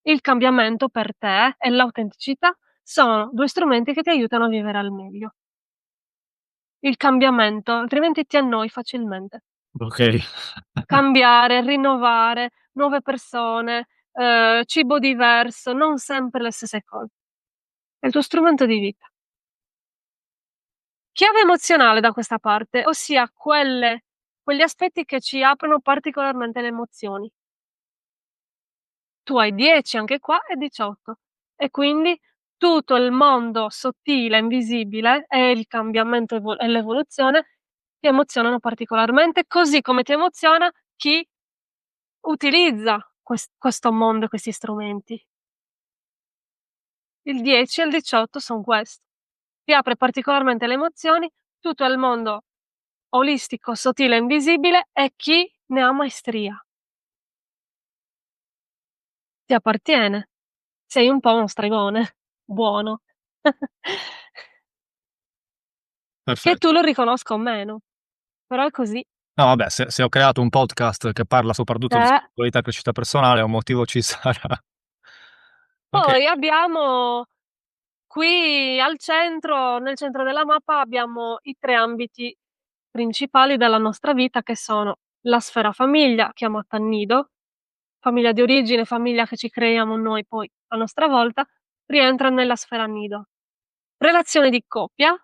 Il cambiamento per te e l'autenticità sono 2 strumenti che ti aiutano a vivere al meglio. Il cambiamento, altrimenti ti annoi facilmente. okay. Cambiare, rinnovare, nuove persone, cibo diverso, non sempre le stesse cose. È il tuo strumento di vita. Chiave emozionale da questa parte, ossia quegli aspetti che ci aprono particolarmente le emozioni. Tu hai 10 anche qua e 18 e quindi tutto il mondo sottile, invisibile e il cambiamento e l'evoluzione ti emozionano particolarmente, così come ti emoziona chi utilizza questo mondo e questi strumenti. Il 10 e il 18 son questo. Ti apre particolarmente le emozioni, tutto il mondo olistico, sottile e invisibile e chi ne ha maestria. Ti appartiene. Sei un po' uno stregone, buono. Che Perfetto. tu lo riconosca o meno, però è così. No vabbè, se ho creato un podcast che parla soprattutto di Eh. spiritualità e crescita personale, un motivo ci sarà. Okay, Poi abbiamo qui al centro, nel centro della mappa abbiamo i 3 ambiti principali della nostra vita che sono la sfera famiglia, chiamata nido, famiglia di origine, famiglia che ci creiamo noi poi a nostra volta, rientra nella sfera nido. Relazione di coppia,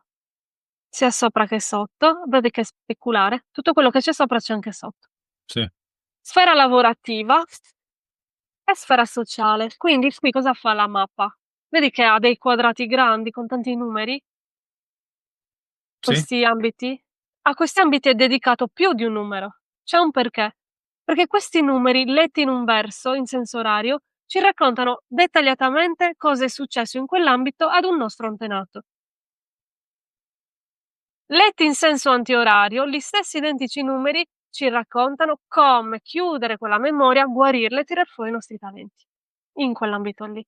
sia sopra che sotto, vedi che è speculare, tutto quello che c'è sopra c'è anche sotto. sì, Sfera lavorativa e sfera sociale. Quindi qui cosa fa la mappa? Vedi che ha dei quadrati grandi con tanti numeri? sì, Questi ambiti? A questi ambiti è dedicato più di un numero. C'è un perché. Perché questi numeri, letti in un verso, in senso orario, ci raccontano dettagliatamente cosa è successo in quell'ambito ad un nostro antenato. Letti in senso antiorario, gli stessi identici numeri ci raccontano come chiudere quella memoria, guarirla e tirar fuori i nostri talenti in quell'ambito lì.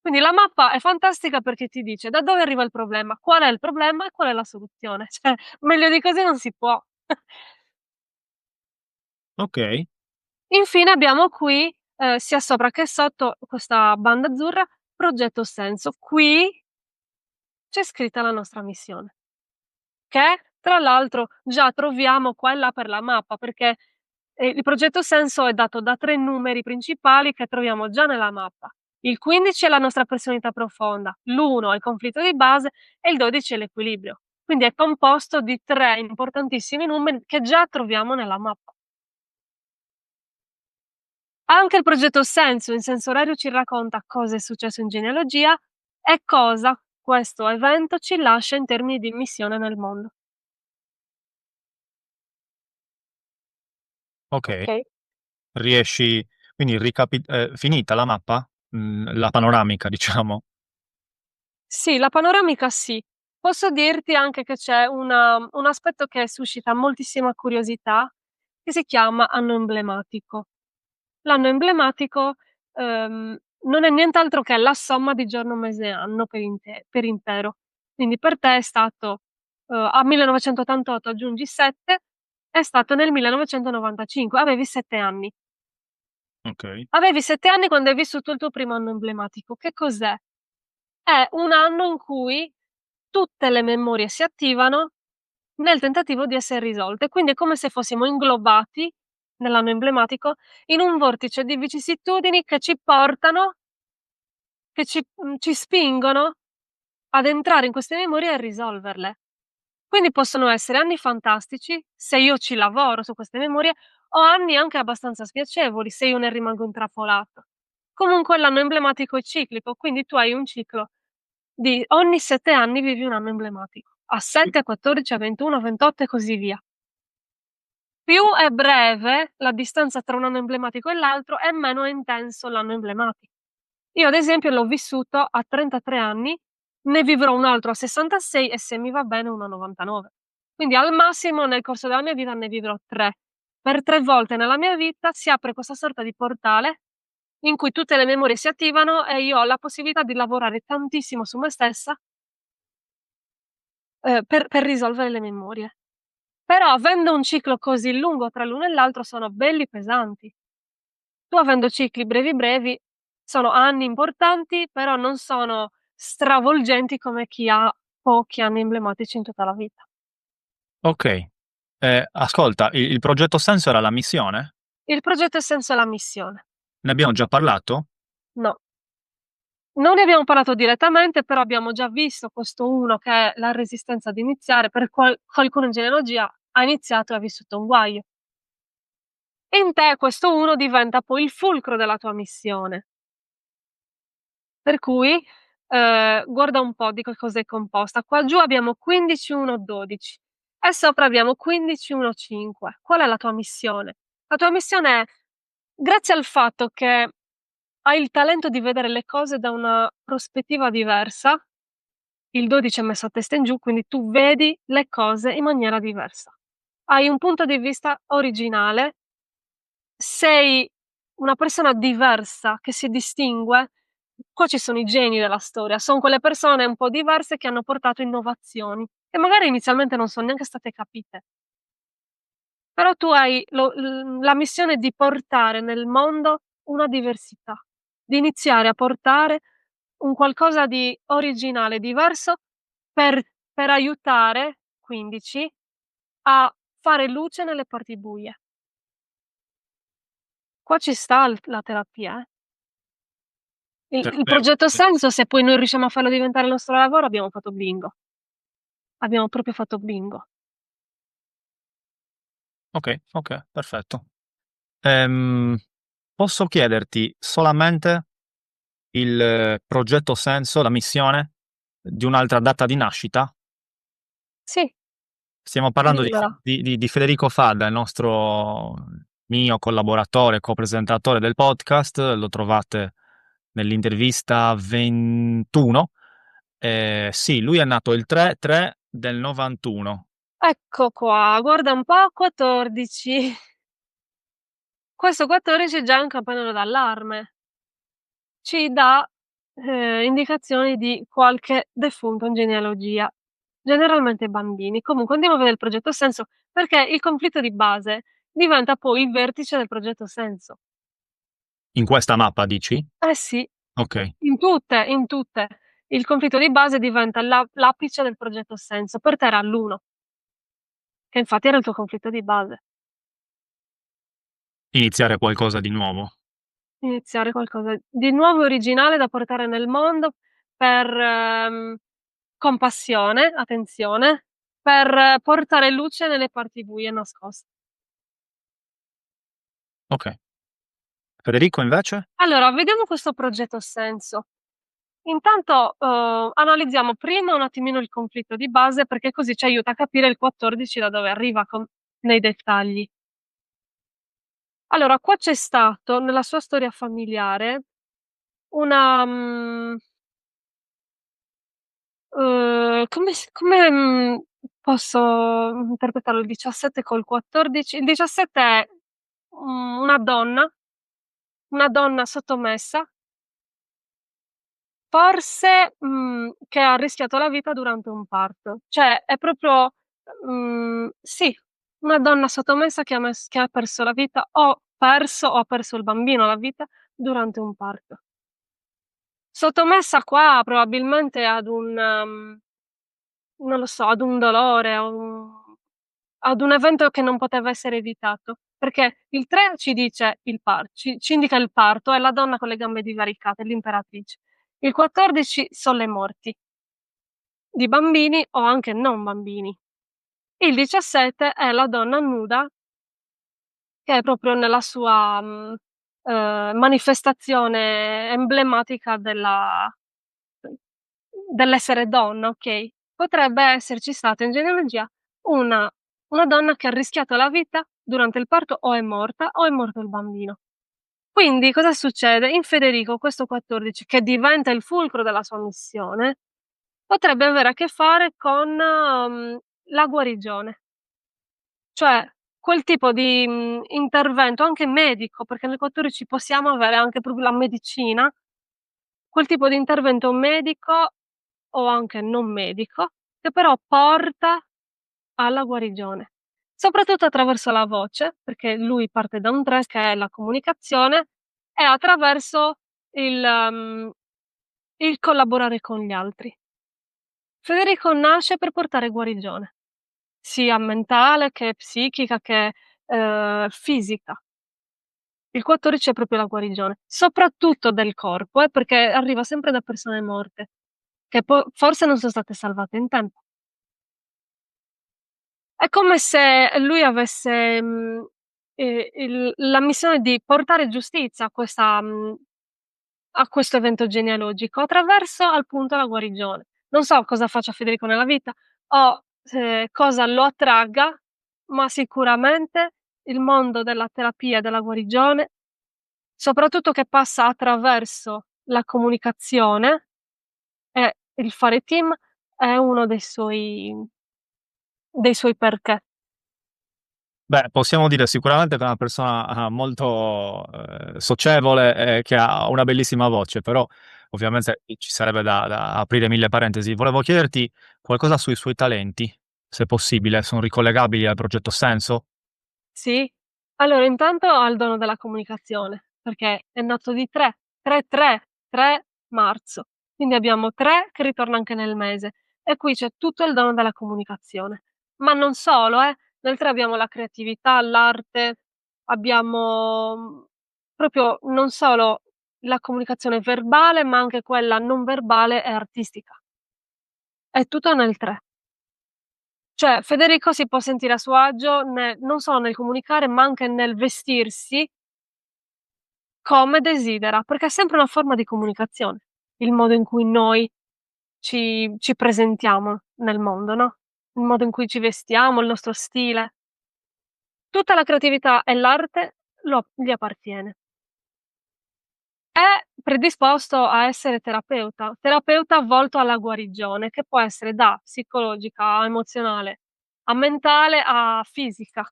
Quindi la mappa è fantastica perché ti dice da dove arriva il problema, qual è il problema e qual è la soluzione. Cioè, meglio di così non si può. okay, Infine abbiamo qui, sia sopra che sotto questa banda azzurra, progetto senso. Qui c'è scritta la nostra missione, che tra l'altro già troviamo qua e là per la mappa, perché, il progetto senso è dato da 3 numeri principali che troviamo già nella mappa. Il 15 è la nostra personalità profonda, l'1 è il conflitto di base e il 12 è l'equilibrio. Quindi è composto di 3 importantissimi numeri che già troviamo nella mappa. Anche il progetto senso in senso orario ci racconta cosa è successo in genealogia e cosa questo evento ci lascia in termini di missione nel mondo. Okay. Okay? Riesci quindi finita la mappa? La panoramica diciamo. Sì, la panoramica sì. Posso dirti anche che c'è un aspetto che suscita moltissima curiosità, che si chiama anno emblematico. L'anno emblematico, non è nient'altro che la somma di giorno, mese e anno per intero. Quindi per te è stato, a 1988 aggiungi 7, è stato nel 1995, avevi 7 anni. Okay, Avevi 7 anni quando hai vissuto il tuo primo anno emblematico. Che cos'è? È un anno in cui tutte le memorie si attivano nel tentativo di esser risolte. Quindi è come se fossimo inglobati, nell'anno emblematico, in un vortice di vicissitudini che ci portano, ci spingono ad entrare in queste memorie e a risolverle. Quindi possono essere anni fantastici, se io ci lavoro su queste memorie, o anni anche abbastanza spiacevoli, se io ne rimango intrappolato. Comunque l'anno emblematico è ciclico, quindi tu hai un ciclo di ogni 7 anni vivi un anno emblematico. A 7, a 14, a 21, a 28 e così via. Più è breve la distanza tra un anno emblematico e l'altro e meno è intenso l'anno emblematico. Io ad esempio l'ho vissuto a 33 anni, ne vivrò un altro a 66 e se mi va bene uno a 99. Quindi al massimo nel corso della mia vita ne vivrò 3. Per 3 volte nella mia vita si apre questa sorta di portale in cui tutte le memorie si attivano e io ho la possibilità di lavorare tantissimo su me stessa, per risolvere le memorie. Però avendo un ciclo così lungo tra l'uno e l'altro sono belli pesanti. Tu avendo cicli brevi brevi, sono anni importanti, però non sono stravolgenti come chi ha pochi anni emblematici in tutta la vita. okay. Ascolta, il progetto senso era la missione? Il progetto, il senso e la missione. Ne abbiamo già parlato? No, non ne abbiamo parlato direttamente, però abbiamo già visto questo 1 che è la resistenza ad iniziare, per qualcuno in genealogia ha iniziato e ha vissuto un guaio. In te questo 1 diventa poi il fulcro della tua missione. Per cui, guarda un po' di che cosa è composta. Qua giù abbiamo 15, 1, 12 e sopra abbiamo 15, 1, 5. Qual è la tua missione? La tua missione è, grazie al fatto che hai il talento di vedere le cose da una prospettiva diversa, il 12 è messo a testa in giù, quindi tu vedi le cose in maniera diversa. Hai un punto di vista originale, sei una persona diversa che si distingue. Qua ci sono i geni della storia, son quelle persone un po' diverse che hanno portato innovazioni, che magari inizialmente non son neanche state capite. Però tu hai la missione di portare nel mondo una diversità, di iniziare a portare un qualcosa di originale, diverso per aiutare 15 a fare luce nelle parti buie. Qua ci sta la terapia, eh. Il progetto Sì. senso, se poi noi riusciamo a farlo diventare il nostro lavoro, abbiamo fatto bingo. Abbiamo proprio fatto bingo. Okay, okay, perfetto. Ehm, Posso chiederti solamente il progetto senso, la missione di un'altra data di nascita? Sì, Stiamo parlando di dimmela. Federico Fadda, il nostro mio collaboratore, copresentatore del podcast, lo trovate nell'intervista 21. Sì, lui è nato il 3/3 del '91. Ecco qua, guarda un po', 14. Questo 14 già è un campanello d'allarme. Ci dà, indicazioni di qualche defunto in genealogia, generalmente bambini. Comunque andiamo a vedere il progetto senso, perché il conflitto di base diventa poi il vertice del progetto senso. In questa mappa dici? Eh sì, Okay, in tutte, in tutte. Il conflitto di base diventa l'apice del progetto senso. Per te era l'1, che infatti era il tuo conflitto di base. iniziare qualcosa di nuovo. Iniziare qualcosa di nuovo e originale da portare nel mondo per con passione, attenzione, per portare luce nelle parti buie nascoste. Okay. Federico invece? Allora, vediamo questo progetto senso. Intanto, analizziamo prima un attimino il conflitto di base, perché così ci aiuta a capire il 14 da dove arriva nei dettagli. Allora, qua c'è stato, nella sua storia familiare, una posso interpretarlo il 17 col 14? Il 17 è, una donna sottomessa, forse, che ha rischiato la vita durante un parto. Cioè è proprio sì, una donna sottomessa che ha perso la vita o ha perso il bambino la vita durante un parto. Sottomessa qua probabilmente ad un non lo so, ad un dolore, ad un evento che non poteva essere evitato, perché il 3 ci dice ci indica il parto e la donna con le gambe divaricate, l'imperatrice. Il 14 son le morti, di bambini o anche non bambini. Il 17 è la donna nuda, che è proprio nella sua, manifestazione emblematica dell'essere donna, okay. Potrebbe esserci stata in genealogia una una donna che ha rischiato la vita durante il parto o è morto il bambino. Quindi cosa succede? In Federico questo 14, che diventa il fulcro della sua missione, potrebbe avere a che fare con, la guarigione. Cioè, quel tipo di, intervento anche medico, perché nel 14 possiamo avere anche proprio la medicina, quel tipo di intervento medico o anche non medico, che però porta alla guarigione. Soprattutto attraverso la voce, perché lui parte da un 3 che è la comunicazione, e attraverso il il collaborare con gli altri. Federico nasce per portare guarigione, sia mentale che psichica che, fisica. Il 14 è proprio la guarigione, soprattutto del corpo, perché arriva sempre da persone morte, che forse non son state salvate in tempo. È come se lui avesse, il la missione di portare giustizia a questo evento genealogico, attraverso appunto la guarigione. Non so cosa faccia Federico nella vita o, cosa lo attragga, ma sicuramente il mondo della terapia e della guarigione, soprattutto che passa attraverso la comunicazione e il fare team, è uno dei suoi perché. Beh, possiamo dire sicuramente che è una persona, molto, socievole e che ha una bellissima voce, però ovviamente ci sarebbe da aprire 1000 parentesi. Volevo chiederti qualcosa sui suoi talenti, se possibile, son ricollegabili al progetto Senso? Sì. Allora intanto ha il dono della comunicazione, perché è nato di 3, 3-3, 3 marzo. Quindi abbiamo 3 che ritorna anche nel mese e qui c'è tutto il dono della comunicazione. Ma non solo, nel 3 abbiamo la creatività, l'arte, abbiamo, proprio non solo la comunicazione verbale, ma anche quella non verbale e artistica. È tutto nel 3. Cioè, Federico si può sentire a suo agio non solo nel comunicare, ma anche nel vestirsi come desidera, perché è sempre una forma di comunicazione, il modo in cui noi ci presentiamo nel mondo, no, il modo in cui ci vestiamo, il nostro stile. Tutta la creatività e l'arte gli appartiene. È predisposto a essere terapeuta volto alla guarigione, che può essere da psicologica a emozionale, a mentale a fisica.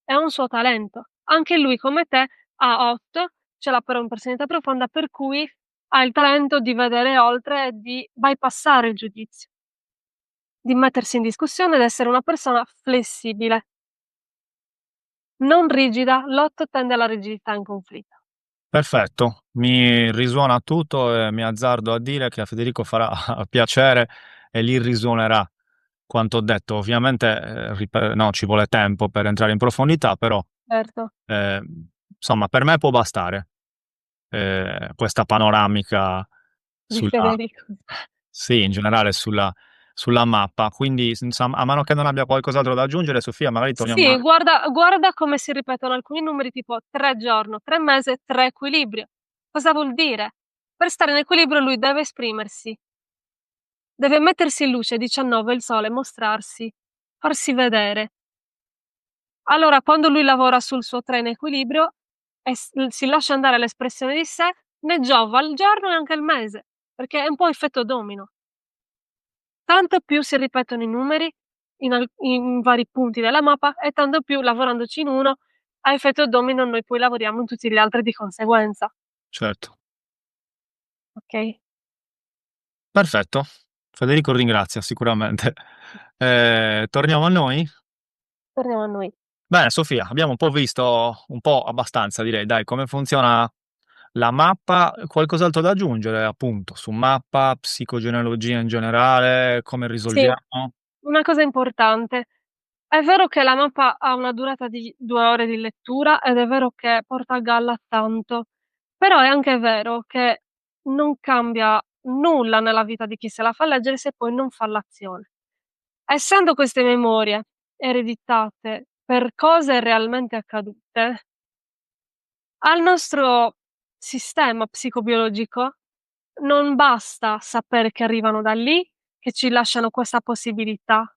È un suo talento. Anche lui come te ha 8, ce l'ha però in personalità profonda, per cui ha il talento di vedere oltre e di bypassare il giudizio, di mettersi in discussione ed essere una persona flessibile, non rigida. L'8 tende alla rigidità in conflitto. Perfetto, mi risuona tutto e mi azzardo a dire che a Federico farà piacere e gli risuonerà quanto ho detto. Ovviamente, no, ci vuole tempo per entrare in profondità, però, Certo. insomma per me può bastare, questa panoramica Di sulla Federico. sì, in generale sulla mappa. Quindi a meno che non abbia qualcos'altro da aggiungere, Sofia, magari torniamo Sì, guarda come si ripetono alcuni numeri tipo 3 giorno, 3 mese, 3 equilibrio. Cosa vuol dire? Per stare in equilibrio lui deve esprimersi, deve mettersi in luce 19 il sole, mostrarsi, farsi vedere. Allora quando lui lavora sul suo treno equilibrio e si lascia andare all'espressione di sé, ne giova il giorno e anche il mese, perché è un po' effetto domino. Tanto più si ripetono i numeri in vari punti della mappa e tanto più lavorandoci in uno, a effetto domino noi poi lavoriamo in tutti gli altri di conseguenza, certo. okay? Perfetto. Federico ringrazia sicuramente. Torniamo a noi? Torniamo a noi. Bene Sofia, abbiamo un po' visto un po' abbastanza direi, dai, come funziona la mappa. Qualcos'altro da aggiungere appunto su mappa, psicogenealogia in generale, come Sì, risolviamo? una cosa importante: è vero che la mappa ha una durata di 2 ore di lettura ed è vero che porta a galla tanto, però è anche vero che non cambia nulla nella vita di chi se la fa leggere se poi non fa l'azione. Essendo queste memorie ereditate per cose realmente accadute, al nostro sistema psicobiologico non basta sapere che arrivano da lì, che ci lasciano questa possibilità.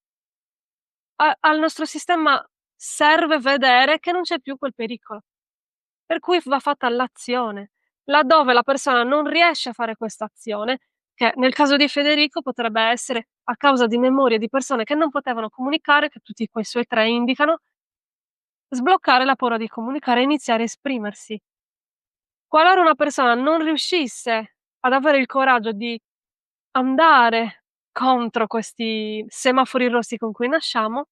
Al nostro sistema serve vedere che non c'è più quel pericolo, per cui va fatta l'azione. Laddove la persona non riesce a fare questa azione, che nel caso di Federico potrebbe essere a causa di memorie di persone che non potevano comunicare, che tutti quei suoi 3 indicano, sbloccare la paura di comunicare e iniziare a esprimersi. Qualora una persona non riuscisse ad avere il coraggio di andare contro questi semafori rossi con cui nasciamo,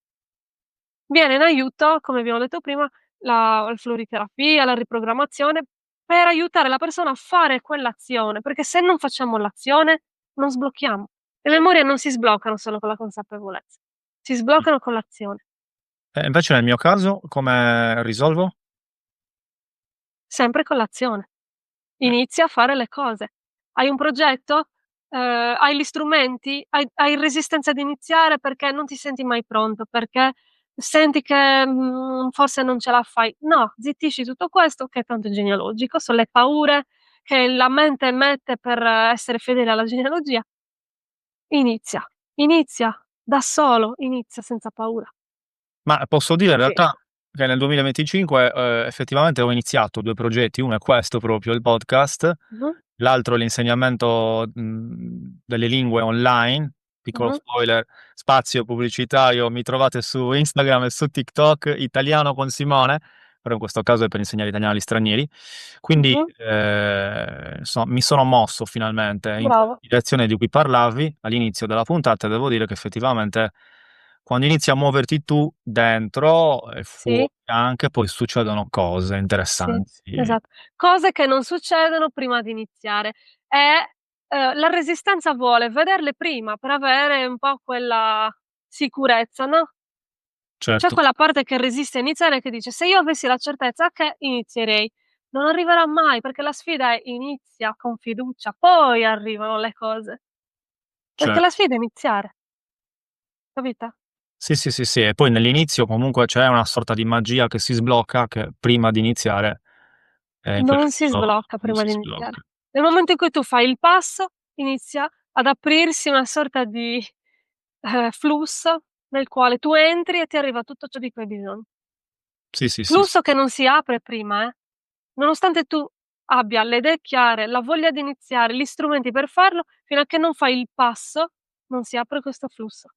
viene in aiuto, come abbiamo detto prima, la floriterapia, la riprogrammazione, per aiutare la persona a fare quell'azione, perché se non facciamo l'azione non sblocchiamo. Le memorie non si sbloccano solo con la consapevolezza, si sbloccano con l'azione, E invece nel mio caso come risolvo? sempre con l'azione. Eh, Inizi a fare le cose. Hai un progetto? Hai gli strumenti? Hai resistenza ad iniziare perché non ti senti mai pronto, perché senti che, forse non ce la fai. No, zittisci tutto questo che tanto è genealogico, son le paure che la mente mette per essere fedele alla genealogia. Inizia, inizia da solo, inizia senza paura. ma posso dire in Sì. realtà che nel 2025, effettivamente ho iniziato 2 progetti, uno è questo proprio, il podcast, Mh-mh, l'altro l'insegnamento, delle lingue online. Piccolo mh-mh, spoiler, spazio pubblicitario, mi trovate su Instagram e su TikTok, Italiano con Simone, però in questo caso è per insegnare italiano agli stranieri. Quindi, mh-mh. mi sono mosso finalmente in quella Bravo. direzione di cui parlavi all'inizio della puntata e devo dire che effettivamente quando inizi a muoverti tu dentro e fuori Sì. anche, poi succedono cose Sì, interessanti. esatto. Cose che non succedono prima di iniziare e, la resistenza vuole vederle prima per avere un po' quella sicurezza, no, c'è Certo, quella parte che resiste a iniziare che dice: "Se io avessi la certezza che inizierei." Non arriverà mai, perché la sfida è inizia con fiducia, poi arrivano le cose. Perché cer la sfida è iniziare, capito? sì, sì, sì, sì, e poi nell'inizio comunque c'è una sorta di magia che si sblocca che prima di iniziare, in quel Non si caso sblocca non prima si di iniziare. sblocca. Nel momento in cui tu fai il passo, inizia ad aprirsi una sorta di, flusso nel quale tu entri e ti arriva tutto ciò di cui hai bisogno. Sì, sì, sì, sì. Flusso che non si apre prima, nonostante tu abbia le idee chiare, la voglia di iniziare, gli strumenti per farlo, fino a che non fai il passo, non si apre questo flusso.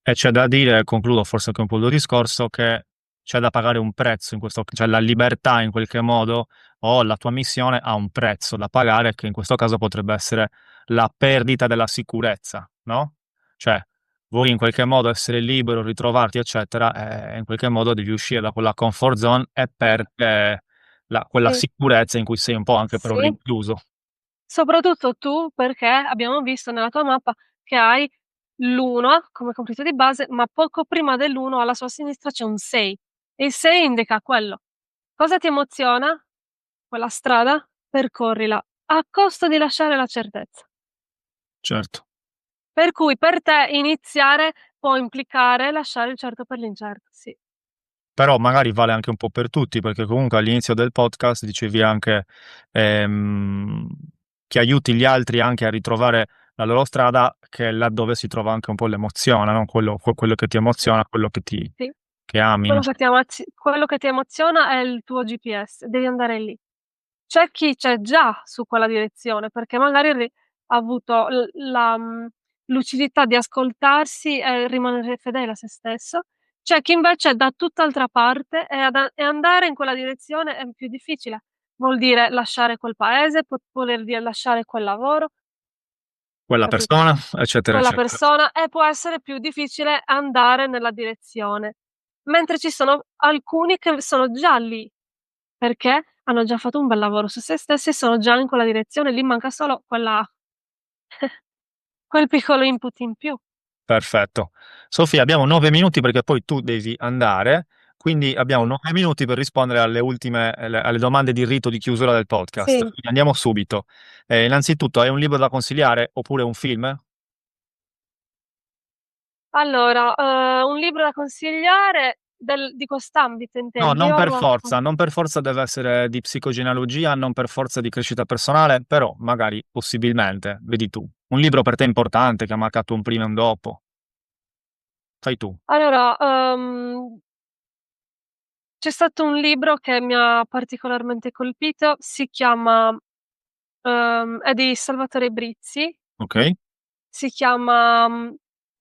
E c'è da dire, e concludo forse anche un po' il tuo discorso, che c'è da pagare un prezzo in questo cioè la libertà in qualche modo o la tua missione ha un prezzo da pagare, che in questo caso potrebbe essere la perdita della sicurezza, no, cioè vuoi in qualche modo essere libero, ritrovarti eccetera, in qualche modo devi uscire da quella comfort zone e perdere quella Sì, sicurezza in cui sei un po' anche però sì. rinchiuso. Soprattutto tu, perché abbiamo visto nella tua mappa che hai l'1 come compito di base, ma poco prima dell'1 alla sua sinistra c'è un 6 e il 6 indica quello. Cosa ti emoziona? Quella strada? Percorrila, a costo di lasciare la certezza. Certo. Per cui per te iniziare può implicare lasciare il certo per l'incerto, sì. Però magari vale anche un po' per tutti, perché comunque all'inizio del podcast dicevi anche, ehm che aiuti gli altri anche a ritrovare la loro strada, che è là dove si trova anche un po' l'emozione, no? Quello che ti emoziona, quello Sì. che ami, non so. Quello che ti emoziona è il tuo GPS, devi andare lì. C'è chi c'è già su quella direzione, perché magari ha avuto lucidità di ascoltarsi e rimanere fedele a se stesso. C'è chi invece è da tutt'altra parte e andare in quella direzione è più difficile. Vuol dire lasciare quel paese, voler dire lasciare quel lavoro, Quella capito? persona, eccetera, Quella eccetera. persona e può essere più difficile andare nella direzione. Mentre ci sono alcuni che sono già lì, perché hanno già fatto un bel lavoro su se stessi e sono già in quella direzione, lì manca solo quel piccolo input in più. Perfetto. Sofia, abbiamo 9 minuti perché poi tu devi andare, quindi abbiamo Sì, 9 minuti per rispondere alle ultime, alle domande di rito di chiusura del podcast. sì. Quindi andiamo subito. Innanzitutto, hai un libro da consigliare oppure un film? Allora, un libro da consigliare di quest'ambito No, intendi? Io non per forza deve essere di psicogenealogia, non per forza di crescita personale, però magari, possibilmente, vedi tu. Un libro per te importante che ha marcato un prima e un dopo. Fai tu. allora, c'è stato un libro che mi ha particolarmente colpito, si chiama è di Salvatore Brizzi, Ok? si chiama,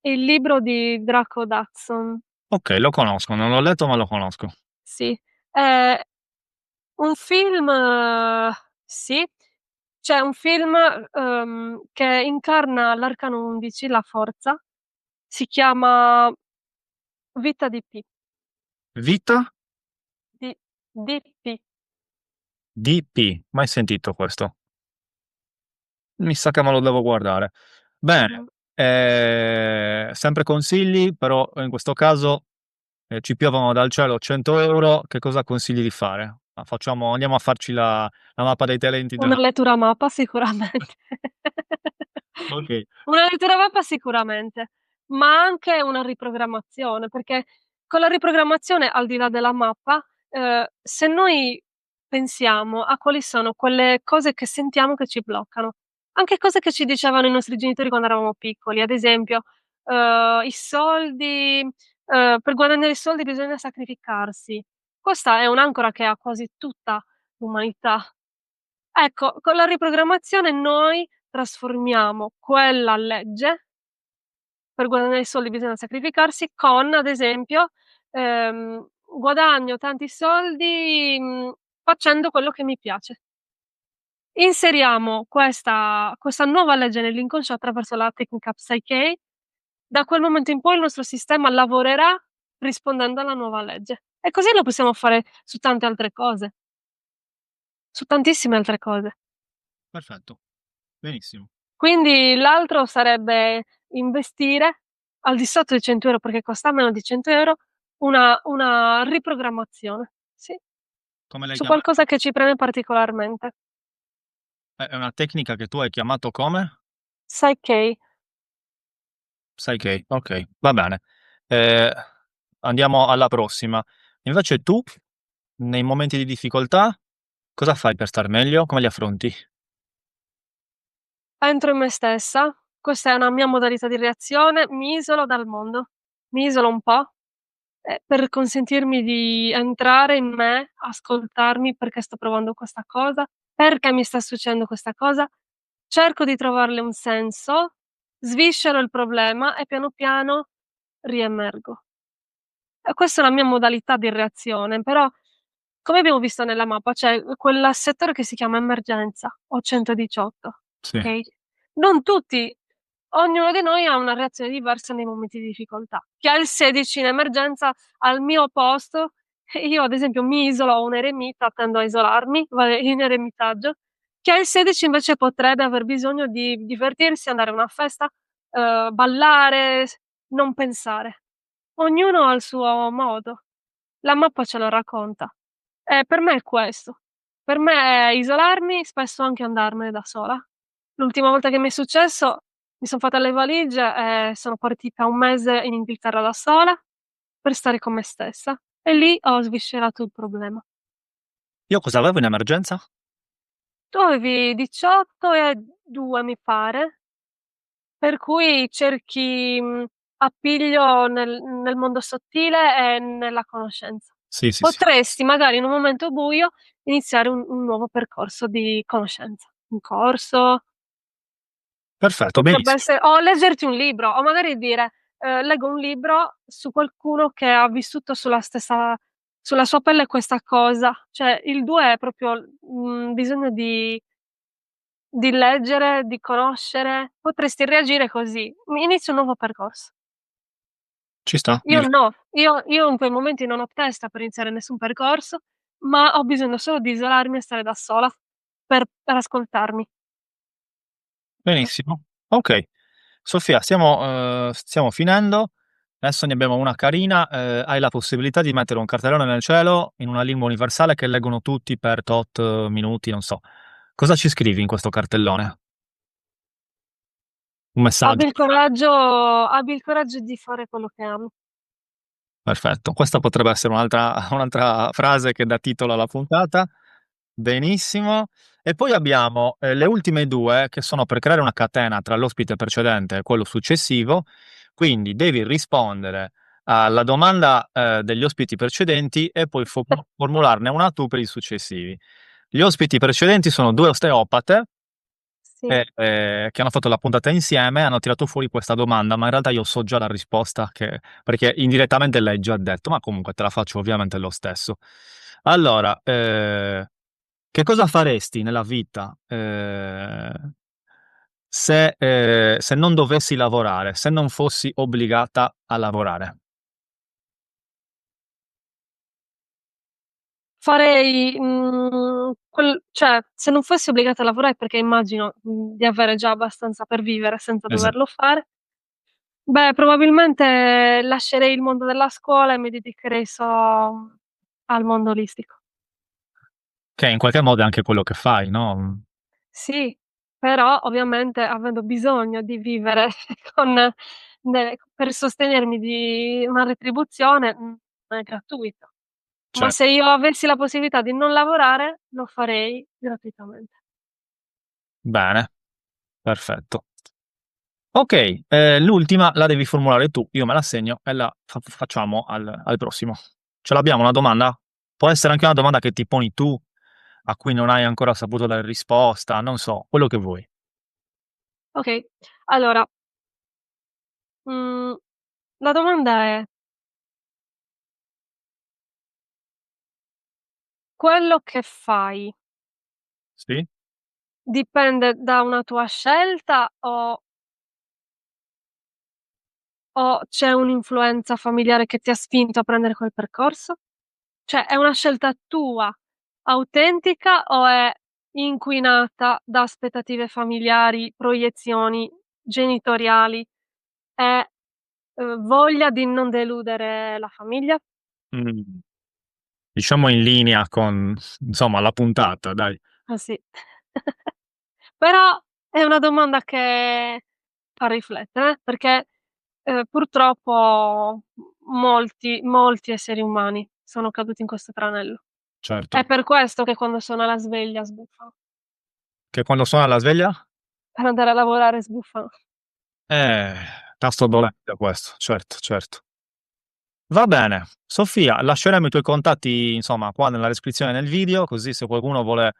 Il libro di Draco Dodson. Ok, lo conosco, non l'ho letto, ma lo conosco. Sì. È un film sì. C'è un film, che incarna l'arcano 11, la forza, si chiama Vita di Pi, Vita di di Pi. DP, mai sentito questo. Mi sa che me lo devo guardare. Bene, Mh-mh. sempre consigli, però in questo caso ci piovono dal cielo 100 euro. Che cosa consigli di fare? Andiamo a farci la mappa dei talenti Una della... lettura mappa sicuramente. Ok, Una lettura mappa sicuramente, ma anche una riprogrammazione, perché con la riprogrammazione, al di là della mappa, se noi pensiamo a quali sono quelle cose che sentiamo che ci bloccano, anche cose che ci dicevano i nostri genitori quando eravamo piccoli, ad esempio, i soldi per guadagnare i soldi bisogna sacrificarsi. Questa è un'ancora che ha quasi tutta l'umanità. Ecco, con la riprogrammazione noi trasformiamo quella legge, per guadagnare i soldi bisogna sacrificarsi, con ad esempio, guadagno tanti soldi, facendo quello che mi piace. Inseriamo questa nuova legge nell'inconscio attraverso la tecnica Psyche, da quel momento in poi il nostro sistema lavorerà rispondendo alla nuova legge. E così lo possiamo fare su tante altre cose, su tantissime altre cose. perfetto, benissimo. Quindi l'altro sarebbe investire al di sotto di 100 € perché costa meno di 100 € una riprogrammazione, sì, Come l'hai su chiamata? qualcosa che ci preme particolarmente. È una tecnica che tu hai chiamato come? Psyche. Psyche, ok, va bene. Eh, Andiamo alla prossima. Invece tu, nei momenti di difficoltà, cosa fai per star meglio? Come li affronti? Entro in me stessa, questa è una mia modalità di reazione, mi isolo dal mondo, mi isolo un po', per consentirmi di entrare in me, ascoltarmi perché sto provando questa cosa, perché mi sta succedendo questa cosa, cerco di trovarle un senso, sviscero il problema e piano piano riemergo. E questa è la mia modalità di reazione, però come abbiamo visto nella mappa c'è quel settore che si chiama emergenza o 118, Sì. okay, non tutti ognuno di noi ha una reazione diversa nei momenti di difficoltà. Chi ha il 16 in emergenza al mio posto, io ad esempio mi isolo, ho un eremita, tendo a isolarmi, vado in eremitaggio. Chi ha il 16 invece potrebbe aver bisogno di divertirsi, andare a una festa, ballare, non pensare. Ognuno ha il suo modo. La mappa ce lo racconta. E per me è questo. Per me è isolarmi, spesso anche andarmene da sola. L'ultima volta che mi è successo, mi son fatta le valigie e sono partita 1 mese in Inghilterra da sola, per stare con me stessa, e lì ho sviscerato il problema. Io cosa avevo in emergenza? Tu avevi 18 e 2 mi pare, per cui cerchi, appiglio nel mondo sottile e nella conoscenza. Sì, sì, sì. Potresti magari in un momento buio iniziare un nuovo percorso di conoscenza, un corso. Perfetto, Potrebbe benissimo. esse o leggerti un libro, o magari dire: leggo un libro su qualcuno che ha vissuto sulla sua pelle questa cosa." Cioè il 2 è proprio bisogno di leggere, di conoscere. Potresti reagire così: "Mi inizio un nuovo percorso." Ci sta, Io no, io in quei momenti non ho testa per iniziare nessun percorso, ma ho bisogno solo di isolarmi e stare da sola per ascoltarmi. benissimo. Okay. Sofia, stiamo finendo. Adesso ne abbiamo una carina. Hai la possibilità di mettere un cartellone nel cielo in una lingua universale che leggono tutti per tot minuti, non so. Cosa ci scrivi in questo cartellone? Un messaggio. Abbi il coraggio di fare quello che ami. Perfetto. Questa potrebbe essere un'altra frase che dà titolo alla puntata. Benissimo. E poi abbiamo, le ultime 2 che sono per creare una catena tra l'ospite precedente e quello successivo, quindi devi rispondere alla domanda, degli ospiti precedenti e poi formularne una tu per i successivi. Gli ospiti precedenti sono 2 osteopate Sì. che hanno fatto la puntata insieme, hanno tirato fuori questa domanda, ma in realtà io so già la risposta perché indirettamente l'hai già detto, ma comunque te la faccio ovviamente lo stesso. Allora, che cosa faresti nella vita, se non dovessi lavorare, se non fossi obbligata a lavorare? Farei, cioè, se non fossi obbligata a lavorare, perché immagino, di avere già abbastanza per vivere senza Esa doverlo fare, beh, probabilmente lascerei il mondo della scuola e mi dedicherei solo al mondo olistico. che in qualche modo è anche quello che fai, no, Sì, però ovviamente avendo bisogno di vivere con per sostenermi di una retribuzione, non è gratuito. Ma cer se io avessi la possibilità di non lavorare, lo farei gratuitamente. bene, perfetto. Okay, l'ultima la devi formulare tu, io me la segno e la facciamo al prossimo. Ce l'abbiamo una domanda? Può essere anche una domanda che ti poni tu, a cui non hai ancora saputo dare risposta, non so, quello che vuoi. Okay, allora, mhmm, la domanda è: quello che fai Sì? dipende da una tua scelta o c'è un'influenza familiare che ti ha spinto a prendere quel percorso? Cioè, è una scelta tua, autentica o è inquinata da aspettative familiari, proiezioni genitoriali e, voglia di non deludere la famiglia? Mhmm, diciamo in linea con, insomma, la puntata dai. Ah sì. Però è una domanda che fa riflettere, perché, purtroppo molti esseri umani sono caduti in questo tranello. Certo. È per questo che quando suona la sveglia sbuffano. Che quando suona la sveglia? Per andare a lavorare sbuffano. Eh, tasto dolente questo, certo, certo. Va bene. Sofia, lasceremo i tuoi contatti, insomma, qua nella descrizione del video, così se qualcuno vuole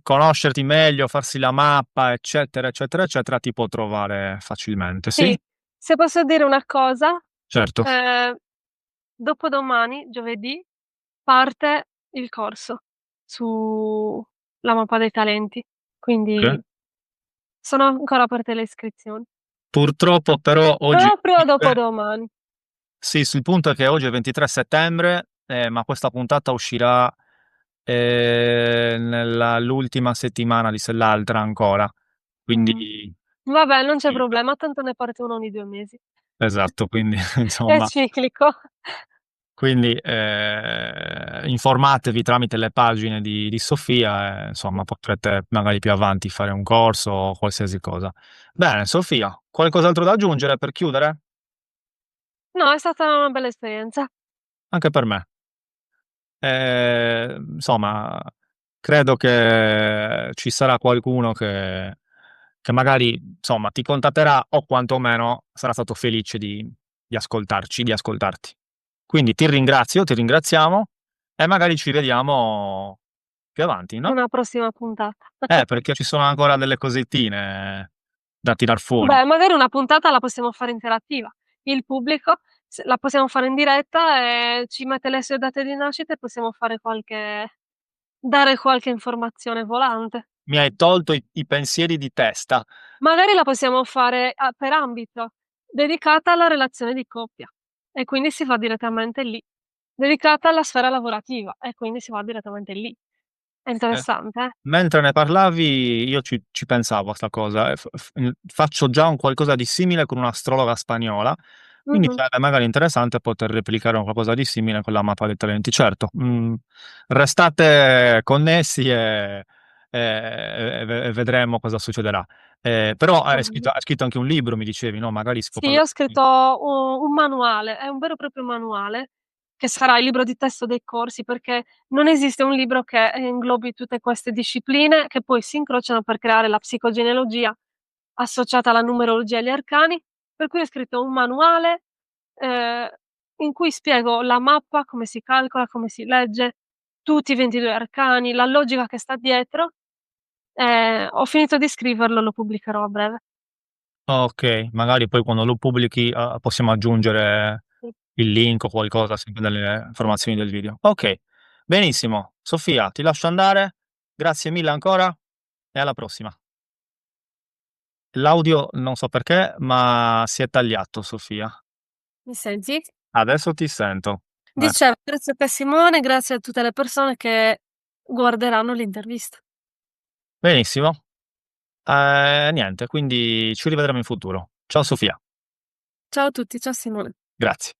conoscerti meglio, farsi la mappa, eccetera, eccetera, eccetera, ti può trovare facilmente, sì? Sì, se posso dire una cosa, Certo. ehm, dopodomani, giovedì, parte il corso sulla mappa dei talenti, Okay. quindi sono ancora aperte le iscrizioni. Purtroppo però oggi Proprio dopodomani. sì, sul punto è che oggi è 23 settembre, ma questa puntata uscirà, nella l'ultima settimana di se l'altra ancora. Mh. Quindi Vabbè, non c'è problema, tanto ne parte uno ogni 2 mesi. esatto, quindi È insomma ciclico. quindi, informatevi tramite le pagine di Sofia e insomma potrete magari più avanti fare un corso o qualsiasi cosa. Bene, Sofia, qualcos'altro da aggiungere per chiudere? No, è stata una bella esperienza. Anche per me. Insomma credo che ci sarà qualcuno che magari, insomma, ti contatterà o quantomeno sarà stato felice di ascoltarci, di ascoltarti. Quindi ti ringrazio, ti ringraziamo e magari ci vediamo più avanti, no? Una prossima puntata. Perché ci sono ancora delle cosettine da tirar fuori. Beh, magari una puntata la possiamo fare interattiva. Il pubblico la possiamo fare in diretta e ci mette le sue date di nascita e possiamo fare dare qualche informazione volante. Mi hai tolto i pensieri di testa. Magari la possiamo fare per ambito, dedicata alla relazione di coppia e quindi si va direttamente lì. Dedicata alla sfera lavorativa e quindi si va direttamente lì. È Eh, interessante, eh? Mentre ne parlavi io ci pensavo a 'sta cosa e faccio già un qualcosa di simile con un'astrologa spagnola, quindi Mh-mh. sarebbe magari interessante poter replicare un qualcosa di simile con la mappa dei talenti. Certo, restate connessi e vedremo cosa succederà. Però Bello. hai scritto anche un libro mi dicevi, no, magari si può Sì, io parla ho scritto un manuale, è un vero e proprio manuale, che sarà il libro di testo dei corsi, perché non esiste un libro che inglobi tutte queste discipline che poi si incrociano per creare la psicogenealogia associata alla numerologia e agli arcani, per cui ho scritto un manuale, ehm, in cui spiego la mappa, come si calcola, come si legge, tutti i 22 arcani, la logica che sta dietro. Ho finito di scriverlo, lo pubblicherò a breve. Okay, magari poi quando lo pubblichi, possiamo aggiungere Sì, il link o qualcosa sempre nelle informazioni del video. Okay, benissimo. Sofia, ti lascio andare. Grazie mille ancora e alla prossima. L'audio non so perché, ma si è tagliato, Sofia. mi senti? Adesso ti sento. Dicevo, grazie a te Simone, grazie a tutte le persone che guarderanno l'intervista. Benissimo. Niente, quindi ci rivedremo in futuro. Ciao Sofia. Ciao a tutti, ciao Simone. Grazie.